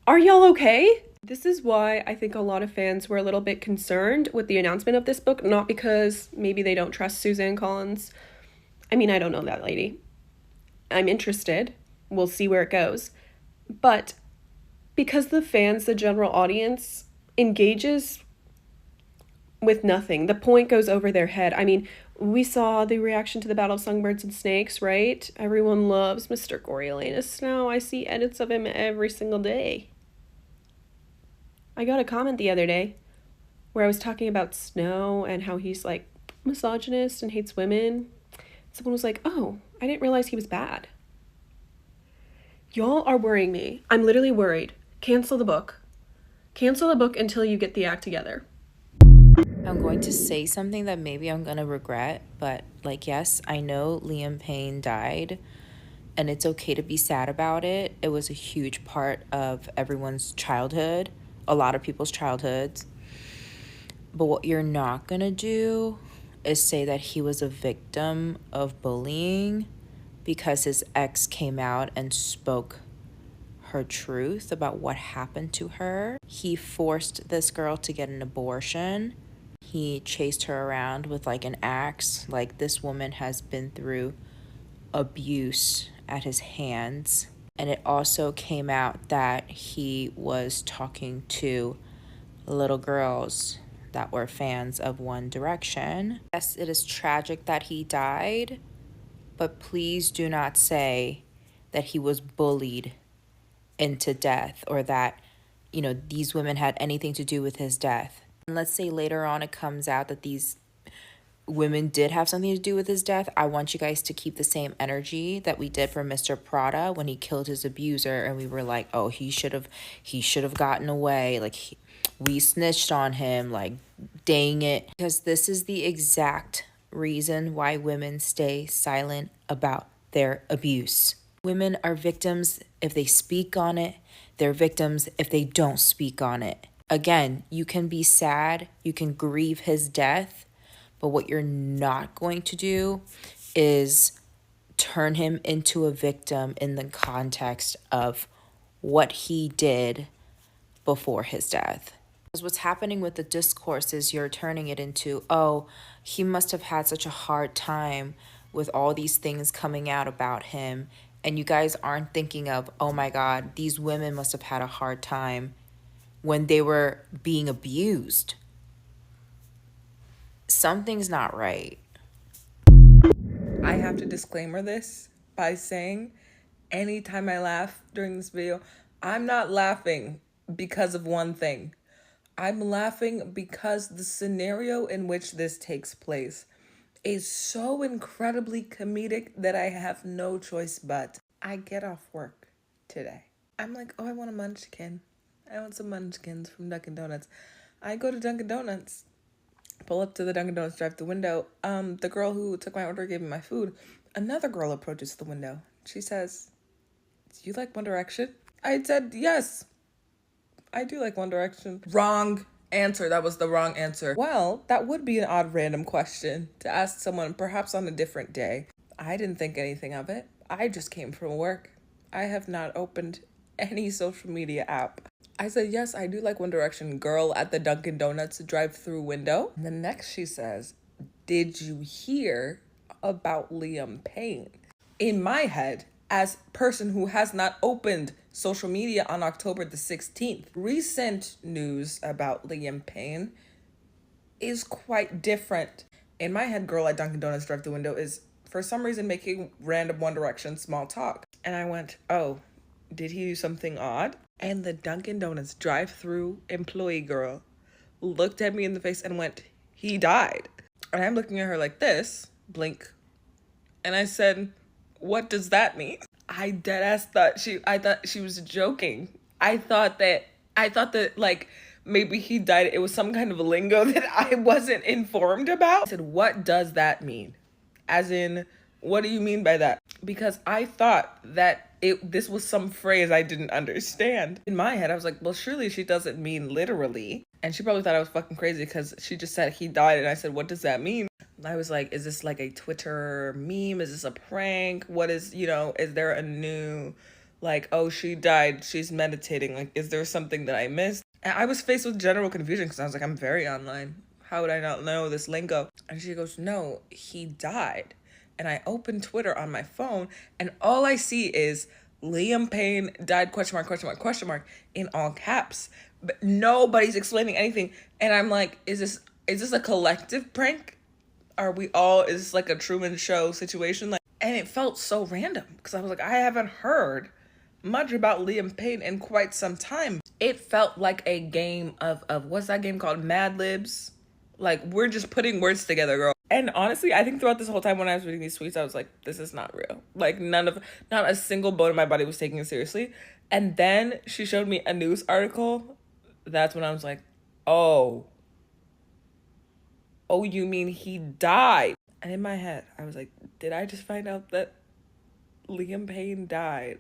Are y'all okay? This is why I think a lot of fans were a little bit concerned with the announcement of this book, not because maybe they don't trust Suzanne Collins. I mean, I don't know that lady. I'm interested. We'll see where it goes. But because the fans, the general audience, engages with nothing. The point goes over their head. I mean, we saw the reaction to the Battle of Songbirds and Snakes, right? Everyone loves Mr. Coriolanus Snow. I see edits of him every single day. I got a comment the other day where I was talking about Snow and how he's like misogynist and hates women. Someone was like, oh, I didn't realize he was bad. Y'all are worrying me. I'm literally worried. Cancel the book. Cancel the book until you get the act together. I'm going to say something that maybe I'm going to regret, but like, yes, I know Liam Payne died and it's okay to be sad about it. It was a huge part of everyone's childhood, a lot of people's childhoods. But what you're not going to do is say that he was a victim of bullying because his ex came out and spoke her truth about what happened to her. He forced this girl to get an abortion. He chased her around with like an axe. Like, this woman has been through abuse at his hands. And it also came out that he was talking to little girls that were fans of One Direction. Yes, it is tragic that he died, but please do not say that he was bullied into death, or that, you know, these women had anything to do with his death. And let's say later on it comes out that these women did have something to do with his death. I want you guys to keep the same energy that we did for Mr. Prada when he killed his abuser, and we were like, oh, he should have gotten away. Like, we snitched on him. Like, dang it. Because this is the exact reason why women stay silent about their abuse. Women are victims if they speak on it. They're victims if they don't speak on it. Again, you can be sad, you can grieve his death, but what you're not going to do is turn him into a victim in the context of what he did before his death. Because what's happening with the discourse is you're turning it into, oh, he must have had such a hard time with all these things coming out about him. And you guys aren't thinking of, oh my God, these women must have had a hard time when they were being abused. Something's not right. I have to disclaimer this by saying anytime I laugh during this video, I'm not laughing because of one thing. I'm laughing because the scenario in which this takes place is so incredibly comedic that I have no choice but. I get off work today. I'm like, oh, I want a munchkin. I want some munchkins from Dunkin' Donuts. I go to Dunkin' Donuts, pull up to the Dunkin' Donuts drive-thru window. The girl who took my order gave me my food. Another girl approaches the window. She says, do you like One Direction? I said, yes, I do like One Direction. Wrong answer. That was the wrong answer. Well, that would be an odd random question to ask someone perhaps on a different day. I didn't think anything of it. I just came from work. I have not opened any social media app. I said, yes, I do like One Direction, girl at the Dunkin' Donuts drive-thru window. And the next she says, did you hear about Liam Payne? In my head, as person who has not opened social media on October the 16th, recent news about Liam Payne is quite different. In my head, girl at Dunkin' Donuts drive-thru window is for some reason making random One Direction small talk. And I went, oh, did he do something odd? And the Dunkin' Donuts drive-thru employee girl looked at me in the face and went, he died. And I'm looking at her like this, blink. And I said, what does that mean? I deadass thought she was joking. I thought that like maybe he died. It was some kind of lingo that I wasn't informed about. I said, what does that mean? As in, what do you mean by that? Because I thought that this was some phrase I didn't understand. In my head, I was like, well, surely she doesn't mean literally. And she probably thought I was fucking crazy because she just said he died. And I said, what does that mean? I was like, is this like a Twitter meme? Is this a prank? What is, is there a new, like, oh, she died, she's meditating. Like, is there something that I missed? And I was faced with general confusion because I was like, I'm very online. How would I not know this lingo? And she goes, no, he died. And I open Twitter on my phone and all I see is Liam Payne died, question mark, in all caps. But nobody's explaining anything. And I'm like, is this a collective prank? Is this like a Truman Show situation? And it felt so random because I was like, I haven't heard much about Liam Payne in quite some time. It felt like a game of what's that game called? Mad Libs. Like, we're just putting words together, girl. And honestly, I think throughout this whole time when I was reading these tweets, I was like, this is not real. Like, not a single bone in my body was taking it seriously. And then she showed me a news article. That's when I was like, oh, you mean he died? And in my head, I was like, did I just find out that Liam Payne died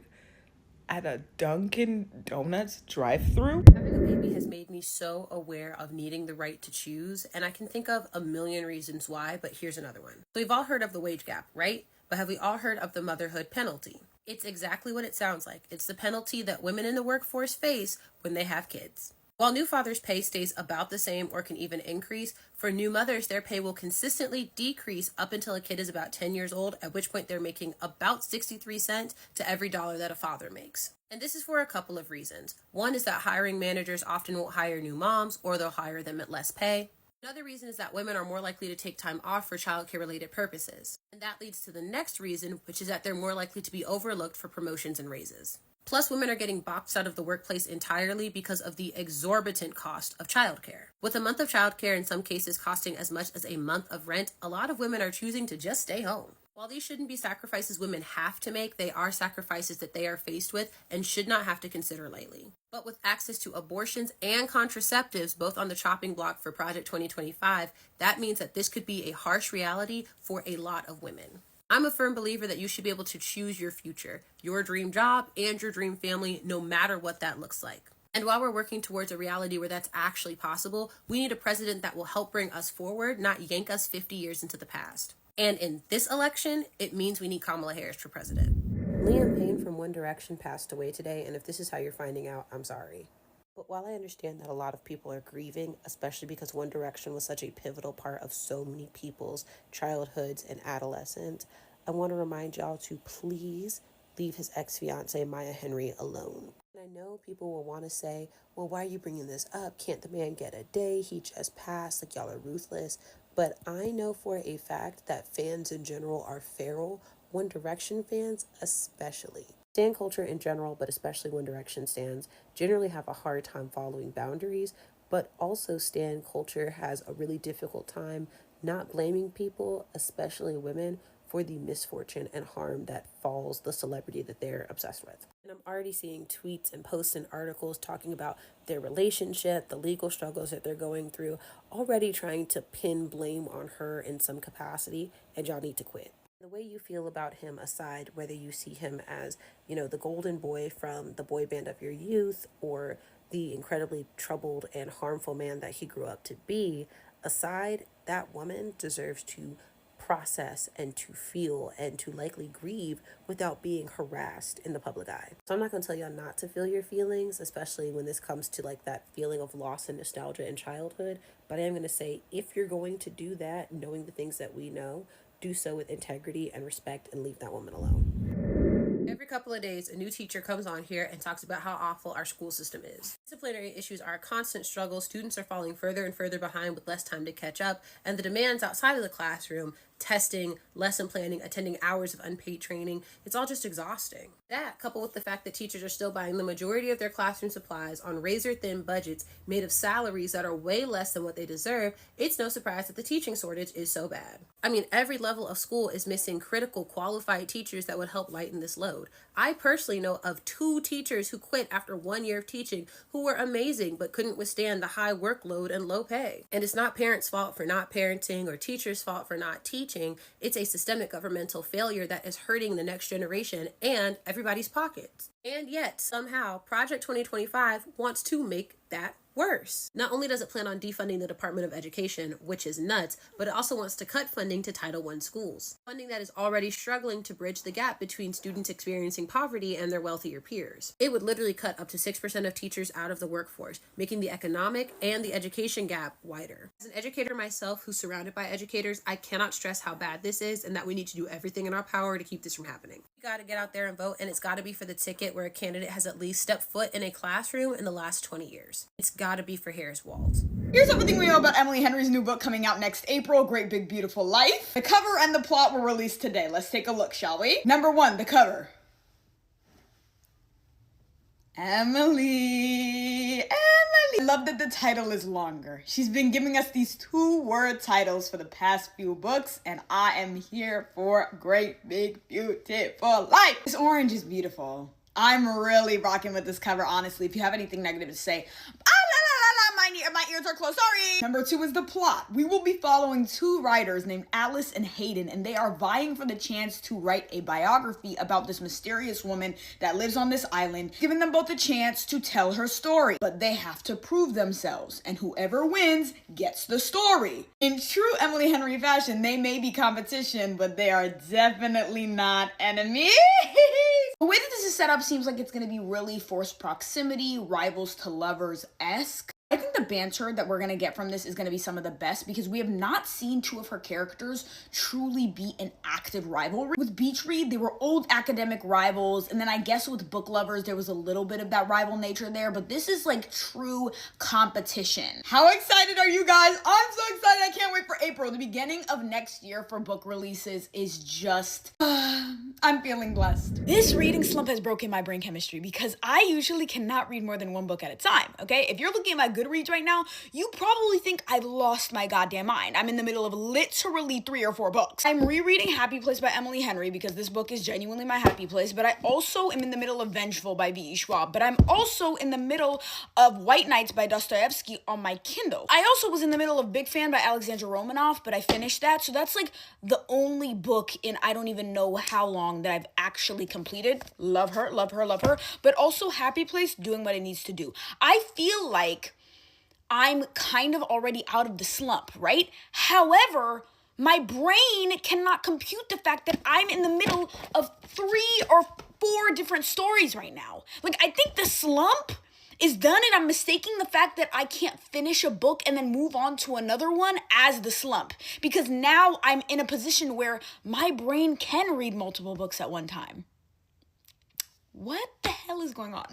at a Dunkin' Donuts drive-thru? Having a baby has made me so aware of needing the right to choose, and I can think of a million reasons why, but here's another one. So we've all heard of the wage gap, right? But have we all heard of the motherhood penalty? It's exactly what it sounds like. It's the penalty that women in the workforce face when they have kids. While new fathers' pay stays about the same or can even increase, for new mothers, their pay will consistently decrease up until a kid is about 10 years old, at which point they're making about 63 cents to every dollar that a father makes. And this is for a couple of reasons. One is that hiring managers often won't hire new moms, or they'll hire them at less pay. Another reason is that women are more likely to take time off for childcare related purposes. And that leads to the next reason, which is that they're more likely to be overlooked for promotions and raises. Plus, women are getting boxed out of the workplace entirely because of the exorbitant cost of childcare. With a month of childcare in some cases costing as much as a month of rent, a lot of women are choosing to just stay home. While these shouldn't be sacrifices women have to make, they are sacrifices that they are faced with and should not have to consider lightly. But with access to abortions and contraceptives both on the chopping block for Project 2025, that means that this could be a harsh reality for a lot of women. I'm a firm believer that you should be able to choose your future, your dream job, and your dream family, no matter what that looks like. And while we're working towards a reality where that's actually possible, we need a president that will help bring us forward, not yank us 50 years into the past. And in this election, it means we need Kamala Harris for president. Liam Payne from One Direction passed away today, and if this is how you're finding out, I'm sorry. But while I understand that a lot of people are grieving, especially because One Direction was such a pivotal part of so many people's childhoods and adolescence, I want to remind y'all to please leave his ex-fiancée Maya Henry alone. And I know people will want to say, well, why are you bringing this up? Can't the man get a day? He just passed. Like, y'all are ruthless. But I know for a fact that fans in general are feral, One Direction fans especially. Stan culture in general, but especially One Direction stans, generally have a hard time following boundaries, but also Stan culture has a really difficult time not blaming people, especially women, for the misfortune and harm that falls the celebrity that they're obsessed with. And I'm already seeing tweets and posts and articles talking about their relationship, the legal struggles that they're going through, already trying to pin blame on her in some capacity, and y'all need to quit. The way you feel about him aside, whether you see him as, the golden boy from the boy band of your youth or the incredibly troubled and harmful man that he grew up to be, aside, that woman deserves to process and to feel and to likely grieve without being harassed in the public eye. So I'm not going to tell y'all not to feel your feelings, especially when this comes to like that feeling of loss and nostalgia in childhood. But I am going to say, if you're going to do that, knowing the things that we know, do so with integrity and respect and leave that woman alone. Every couple of days, a new teacher comes on here and talks about how awful our school system is. Disciplinary issues are a constant struggle. Students are falling further and further behind with less time to catch up, and the demands outside of the classroom, testing, lesson planning, attending hours of unpaid training, it's all just exhausting. That, coupled with the fact that teachers are still buying the majority of their classroom supplies on razor-thin budgets made of salaries that are way less than what they deserve, it's no surprise that the teaching shortage is so bad. I mean, every level of school is missing critical, qualified teachers that would help lighten this load. I personally know of 2 teachers who quit after 1 year of teaching who were amazing but couldn't withstand the high workload and low pay. And it's not parents' fault for not parenting or teachers' fault for not teaching. It's a systemic governmental failure that is hurting the next generation and everybody's pockets. And yet, somehow, Project 2025 wants to make that worse. Not only does it plan on defunding the Department of Education, which is nuts, but it also wants to cut funding to Title I schools. Funding that is already struggling to bridge the gap between students experiencing poverty and their wealthier peers. It would literally cut up to 6% of teachers out of the workforce, making the economic and the education gap wider. As an educator myself who's surrounded by educators, I cannot stress how bad this is and that we need to do everything in our power to keep this from happening. You gotta get out there and vote, and it's gotta be for the ticket where a candidate has at least stepped foot in a classroom in the last 20 years. It's gotta be for Harris Walls. Here's everything we know about Emily Henry's new book coming out next April, Great Big Beautiful Life. The cover and the plot were released today. Let's take a look, shall we? Number 1, the cover. Emily. I love that the title is longer. She's been giving us these 2-word titles for the past few books, and I am here for Great Big Beautiful Life. This orange is beautiful. I'm really rocking with this cover, honestly. If you have anything negative to say, my ears are closed, sorry. Number 2 is the plot. We will be following 2 writers named Alice and Hayden, and they are vying for the chance to write a biography about this mysterious woman that lives on this island, giving them both a chance to tell her story. But they have to prove themselves, and whoever wins gets the story. In true Emily Henry fashion, they may be competition, but they are definitely not enemies. The way that this is set up seems like it's going to be really forced proximity, rivals to lovers-esque. I think the banter that we're going to get from this is going to be some of the best because we have not seen two of her characters truly be an active rivalry. With Beach Read, they were old academic rivals, and then I guess with Book Lovers, there was a little bit of that rival nature there, but this is like true competition. How excited are you guys? I'm so excited. I can't wait for April. The beginning of next year for book releases is just... I'm feeling blessed. This reading slump has broken my brain chemistry because I usually cannot read more than one book at a time, okay? If you're looking at my Goodreads right now, you probably think I've lost my goddamn mind. I'm in the middle of literally 3 or 4 books. I'm rereading Happy Place by Emily Henry because this book is genuinely my happy place, but I also am in the middle of Vengeful by V.E. Schwab, but I'm also in the middle of White Nights by Dostoevsky on my Kindle. I also was in the middle of Big Fan by Alexandra Romanoff, but I finished that, so that's like the only book in I don't even know how long that I've actually completed. Love her, love her, love her, but also Happy Place doing what it needs to do. I feel like I'm kind of already out of the slump, right? However, my brain cannot compute the fact that I'm in the middle of 3 or 4 different stories right now. Like, I think the slump is done, and I'm mistaking the fact that I can't finish a book and then move on to another one as the slump. Because now I'm in a position where my brain can read multiple books at one time. What the hell is going on?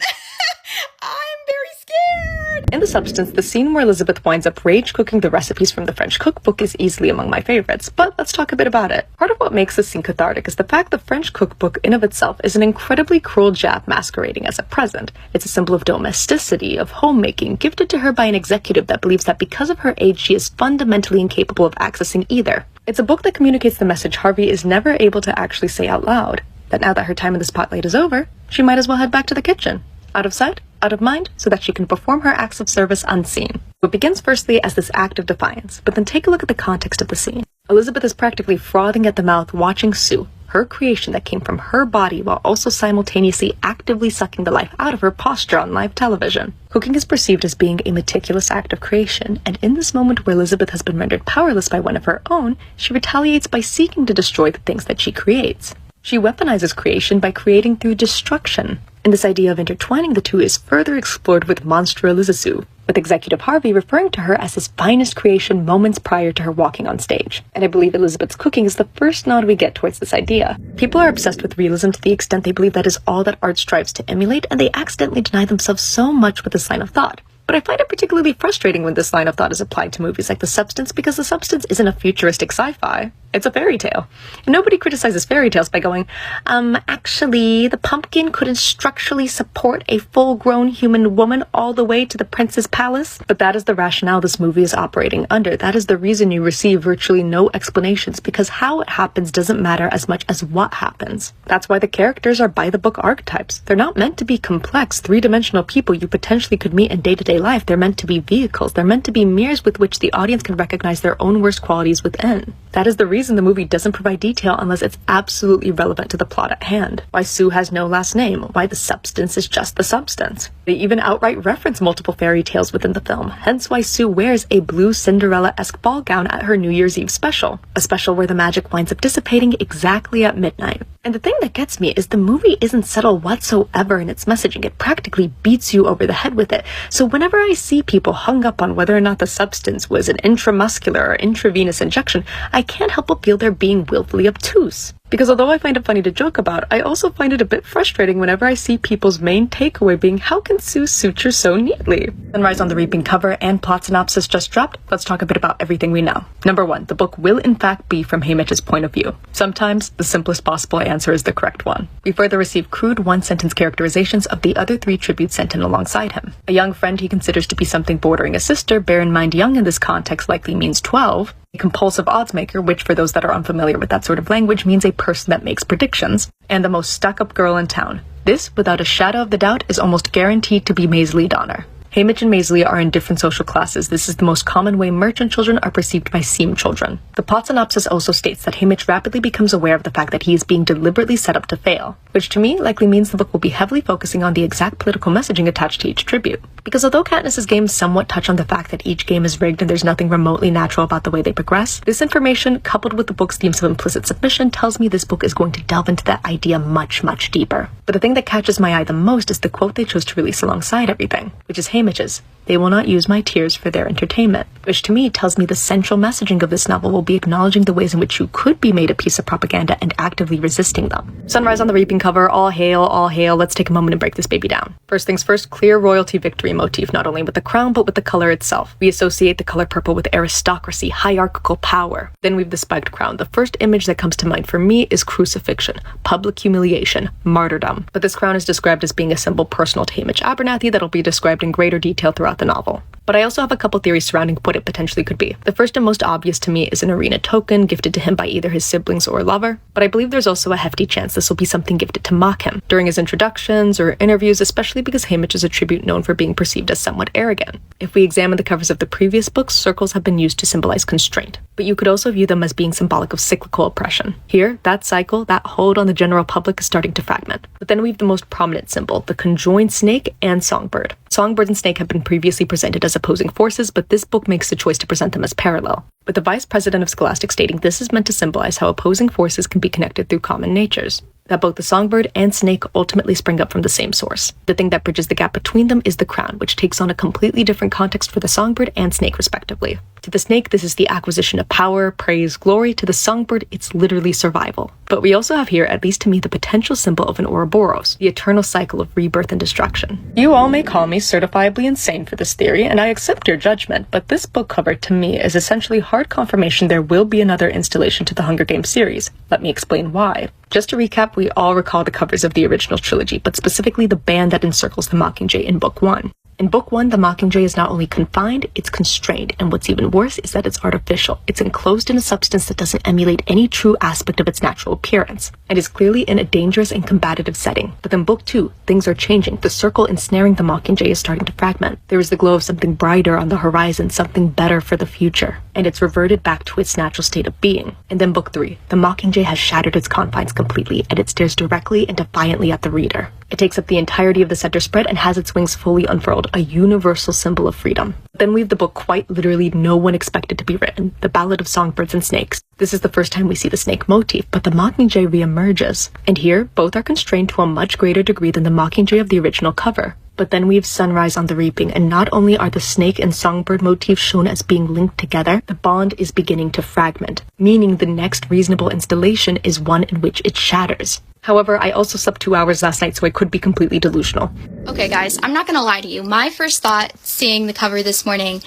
I'm very scared. In The Substance, the scene where Elizabeth winds up rage cooking the recipes from the French cookbook is easily among my favorites, but let's talk a bit about it. Part of what makes this scene cathartic is the fact the French cookbook in of itself is an incredibly cruel jab masquerading as a present. It's a symbol of domesticity, of homemaking, gifted to her by an executive that believes that because of her age she is fundamentally incapable of accessing either. It's a book that communicates the message Harvey is never able to actually say out loud, that now that her time in the spotlight is over, she might as well head back to the kitchen. Out of sight, out of mind, so that she can perform her acts of service unseen. It begins firstly as this act of defiance, but then take a look at the context of the scene. Elizabeth is practically frothing at the mouth watching Sue, her creation that came from her body while also simultaneously actively sucking the life out of her posture on live television. Cooking is perceived as being a meticulous act of creation, and in this moment where Elizabeth has been rendered powerless by one of her own, she retaliates by seeking to destroy the things that she creates. She weaponizes creation by creating through destruction. And this idea of intertwining the two is further explored with Monstro Elizasu, with Executive Harvey referring to her as his finest creation moments prior to her walking on stage. And I believe Elizabeth's cooking is the first nod we get towards this idea. People are obsessed with realism to the extent they believe that is all that art strives to emulate, and they accidentally deny themselves so much with this line of thought. But I find it particularly frustrating when this line of thought is applied to movies like The Substance, because The Substance isn't a futuristic sci-fi. It's a fairy tale. And nobody criticizes fairy tales by going, actually, the pumpkin couldn't structurally support a full-grown human woman all the way to the prince's palace. But that is the rationale this movie is operating under. That is the reason you receive virtually no explanations, because how it happens doesn't matter as much as what happens. That's why the characters are by-the-book archetypes. They're not meant to be complex, three-dimensional people you potentially could meet in day-to-day life. They're meant to be vehicles. They're meant to be mirrors with which the audience can recognize their own worst qualities within. That is the reason the movie doesn't provide detail unless it's absolutely relevant to the plot at hand. Why Sue has no last name, why the substance is just the substance. They even outright reference multiple fairy tales within the film, hence why Sue wears a blue Cinderella-esque ball gown at her New Year's Eve special, a special where the magic winds up dissipating exactly at midnight. And the thing that gets me is the movie isn't subtle whatsoever in its messaging. It practically beats you over the head with it. So whenever I see people hung up on whether or not the substance was an intramuscular or intravenous injection, I can't help but feel they're being willfully obtuse. Because although I find it funny to joke about, I also find it a bit frustrating whenever I see people's main takeaway being, how can Sue suture so neatly? Sunrise on the Reaping cover and plot synopsis just dropped. Let's talk a bit about everything we know. Number 1, the book will in fact be from Haymitch's point of view. Sometimes the simplest possible answer is the correct one. We further receive crude one-sentence characterizations of the other 3 tributes sent in alongside him. A young friend he considers to be something bordering a sister, bear in mind young in this context likely means 12. A compulsive oddsmaker, which for those that are unfamiliar with that sort of language means a person that makes predictions, and the most stuck-up girl in town. This, without a shadow of the doubt, is almost guaranteed to be Maisley Donner. Haymitch and Maisley are in different social classes. This is the most common way merchant children are perceived by seam children. The plot synopsis also states that Haymitch rapidly becomes aware of the fact that he is being deliberately set up to fail, which to me likely means the book will be heavily focusing on the exact political messaging attached to each tribute. because although Katniss's games somewhat touch on the fact that each game is rigged and there's nothing remotely natural about the way they progress, this information, coupled with the book's themes of implicit submission, tells me this book is going to delve into that idea much, much deeper. But the thing that catches my eye the most is the quote they chose to release alongside everything, which is Haymitch's. They will not use my tears for their entertainment, which to me tells me the central messaging of this novel will be acknowledging the ways in which you could be made a piece of propaganda and actively resisting them. Sunrise on the Reaping cover, all hail, let's take a moment and break this baby down. First things first, clear royalty victory motif, not only with the crown, but with the color itself. We associate the color purple with aristocracy, hierarchical power. Then we've the spiked crown. The first image that comes to mind for me is crucifixion, public humiliation, martyrdom. But this crown is described as being a symbol personal to Haymitch Abernathy that'll be described in greater detail throughout the novel. But I also have a couple theories surrounding what it potentially could be. The first and most obvious to me is an arena token gifted to him by either his siblings or lover, but I believe there's also a hefty chance this will be something gifted to mock him during his introductions or interviews, especially because Haymitch is a tribute known for being perceived as somewhat arrogant. If we examine the covers of the previous books, circles have been used to symbolize constraint, but you could also view them as being symbolic of cyclical oppression. Here, that cycle, that hold on the general public is starting to fragment. But then we have the most prominent symbol, the conjoined snake and songbird. Songbird and snake have been previously presented as opposing forces, but this book makes the choice to present them as parallel, with the vice president of Scholastic stating this is meant to symbolize how opposing forces can be connected through common natures, that both the songbird and snake ultimately spring up from the same source. The thing that bridges the gap between them is the crown, which takes on a completely different context for the songbird and snake respectively. To the snake, this is the acquisition of power, praise, glory. To the songbird, it's literally survival. But we also have here, at least to me, the potential symbol of an Ouroboros, the eternal cycle of rebirth and destruction. You all may call me certifiably insane for this theory, and I accept your judgment, but this book cover, to me, is essentially hard confirmation there will be another installation to the Hunger Games series. Let me explain why. Just to recap, we all recall the covers of the original trilogy, but specifically the band that encircles the Mockingjay in Book 1. In Book 1, the Mockingjay is not only confined, it's constrained, and what's even worse is that it's artificial. It's enclosed in a substance that doesn't emulate any true aspect of its natural appearance, and is clearly in a dangerous and combative setting. But in Book 2, things are changing. The circle ensnaring the Mockingjay is starting to fragment. There is the glow of something brighter on the horizon, something better for the future, and it's reverted back to its natural state of being. And then Book 3, the Mockingjay has shattered its confines completely, and it stares directly and defiantly at the reader. It takes up the entirety of the center spread and has its wings fully unfurled, a universal symbol of freedom. Then we have the book quite literally no one expected to be written, The Ballad of Songbirds and Snakes. This is the first time we see the snake motif, but the Mockingjay reemerges. And here, both are constrained to a much greater degree than the Mockingjay of the original cover. But then we have Sunrise on the Reaping, and not only are the snake and songbird motifs shown as being linked together, the bond is beginning to fragment, meaning the next reasonable installation is one in which it shatters. However, I also slept 2 hours last night, so I could be completely delusional. Okay, guys, I'm not gonna lie to you. My first thought seeing the cover this morning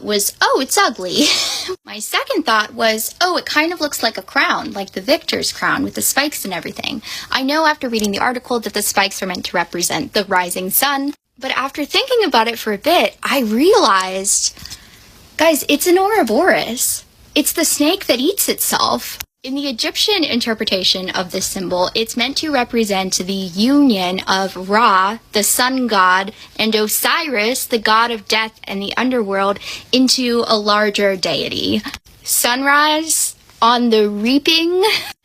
was, oh, it's ugly. My second thought was, oh, it kind of looks like a crown, like the victor's crown with the spikes and everything. I know after reading the article that the spikes are meant to represent the rising sun, but after thinking about it for a bit, I realized, guys, it's an Ouroboros. It's the snake that eats itself. In the Egyptian interpretation of this symbol, it's meant to represent the union of Ra, the sun god, and Osiris, the god of death and the underworld, into a larger deity. Sunrise on the reaping.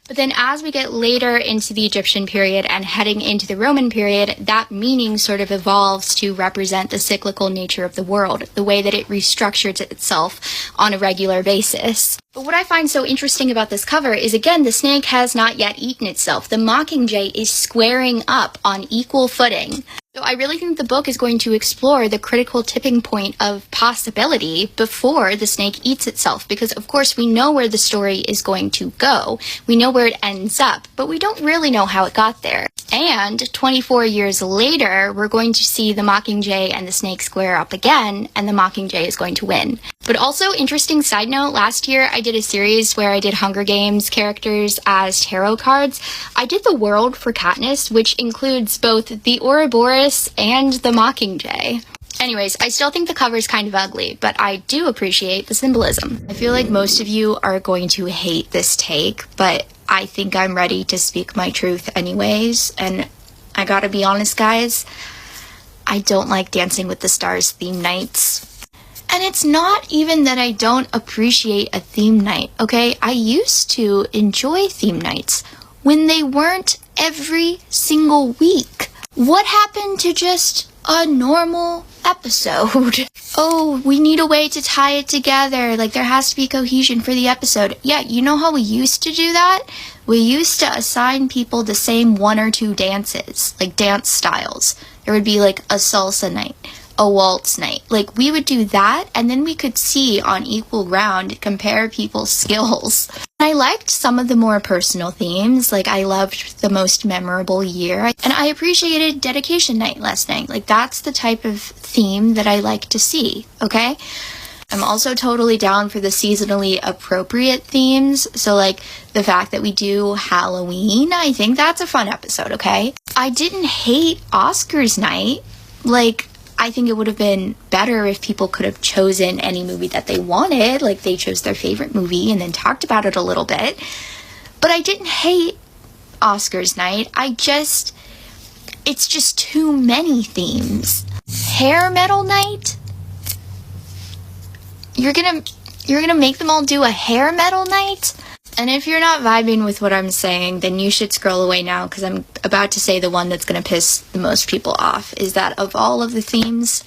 But then as we get later into the Egyptian period and heading into the Roman period, that meaning sort of evolves to represent the cyclical nature of the world, the way that it restructures itself on a regular basis. But what I find so interesting about this cover is, again, the snake has not yet eaten itself. The Mockingjay is squaring up on equal footing. So I really think the book is going to explore the critical tipping point of possibility before the snake eats itself, because of course we know where the story is going to go. We know where it ends up, but we don't really know how it got there. And 24 years later, we're going to see the Mockingjay and the snake square up again, and the Mockingjay is going to win. But also, interesting side note, last year I did a series where I did Hunger Games characters as tarot cards. I did the world for Katniss, which includes both the Ouroboros and the Mockingjay. Anyways, I still think the cover is kind of ugly, but I do appreciate the symbolism. I feel like most of you are going to hate this take, but I think I'm ready to speak my truth anyways, and I gotta be honest, guys, I don't like Dancing with the Stars theme nights. And it's not even that I don't appreciate a theme night, okay? I used to enjoy theme nights when they weren't every single week. What happened to just a normal episode. Oh, we need a way to tie it together. Like, there has to be cohesion for the episode. Yeah, you know how we used to do that? We used to assign people the same 1 or 2 dances, like dance styles. There would be like a salsa night, a waltz night. Like, we would do that, and then we could see on equal ground, compare people's skills. I liked some of the more personal themes. Like, I loved the most memorable year, and I appreciated dedication night last night. Like, that's the type of theme that I like to see, okay? I'm also totally down for the seasonally appropriate themes. So, like, the fact that we do Halloween, I think that's a fun episode, okay? I didn't hate Oscars night. Like, I think it would have been better if people could have chosen any movie that they wanted. Like, they chose their favorite movie and then talked about it a little bit. But I didn't hate Oscars night. It's just too many themes. Hair metal night? You're gonna make them all do a hair metal night? And if you're not vibing with what I'm saying, then you should scroll away now, because I'm about to say the one that's gonna piss the most people off, is that of all of the themes,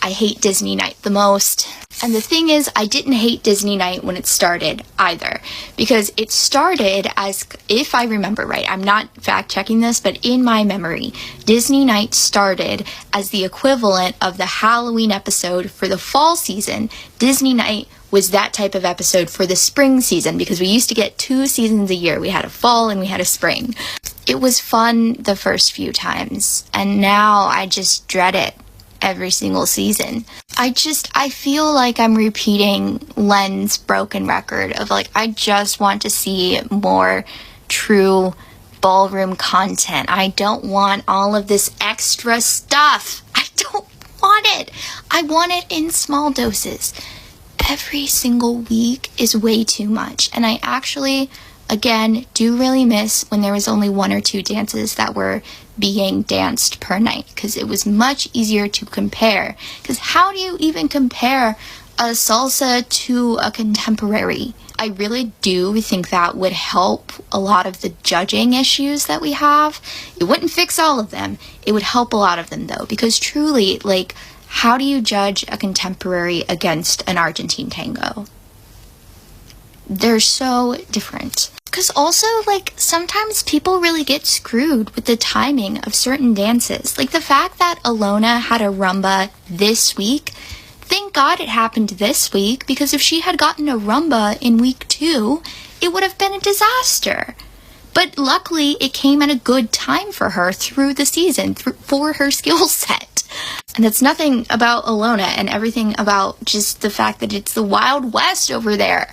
I hate Disney night the most. And the thing is, I didn't hate Disney night when it started either, because it started as, if I remember right, I'm not fact checking this, but in my memory, Disney night started as the equivalent of the Halloween episode for the fall season. Disney night was that type of episode for the spring season, because we used to get 2 seasons a year. We had a fall and we had a spring. It was fun the first few times, and now I just dread it every single season. I feel like I'm repeating Len's broken record of, like, I just want to see more true ballroom content. I don't want all of this extra stuff. I don't want it. I want it in small doses. Every single week is way too much. And I actually, again, do really miss when there was only 1 or 2 dances that were being danced per night, because it was much easier to compare. Because how do you even compare a salsa to a contemporary? I really do think that would help a lot of the judging issues that we have. It wouldn't fix all of them. It would help a lot of them, though, because truly, like, how do you judge a contemporary against an Argentine tango? They're so different. Because also, like, sometimes people really get screwed with the timing of certain dances. Like, the fact that Alona had a rumba this week, thank God it happened this week, because if she had gotten a rumba in week 2, it would have been a disaster. But luckily, it came at a good time for her through the season, for her skill set. And it's nothing about Alona and everything about just the fact that it's the Wild West over there.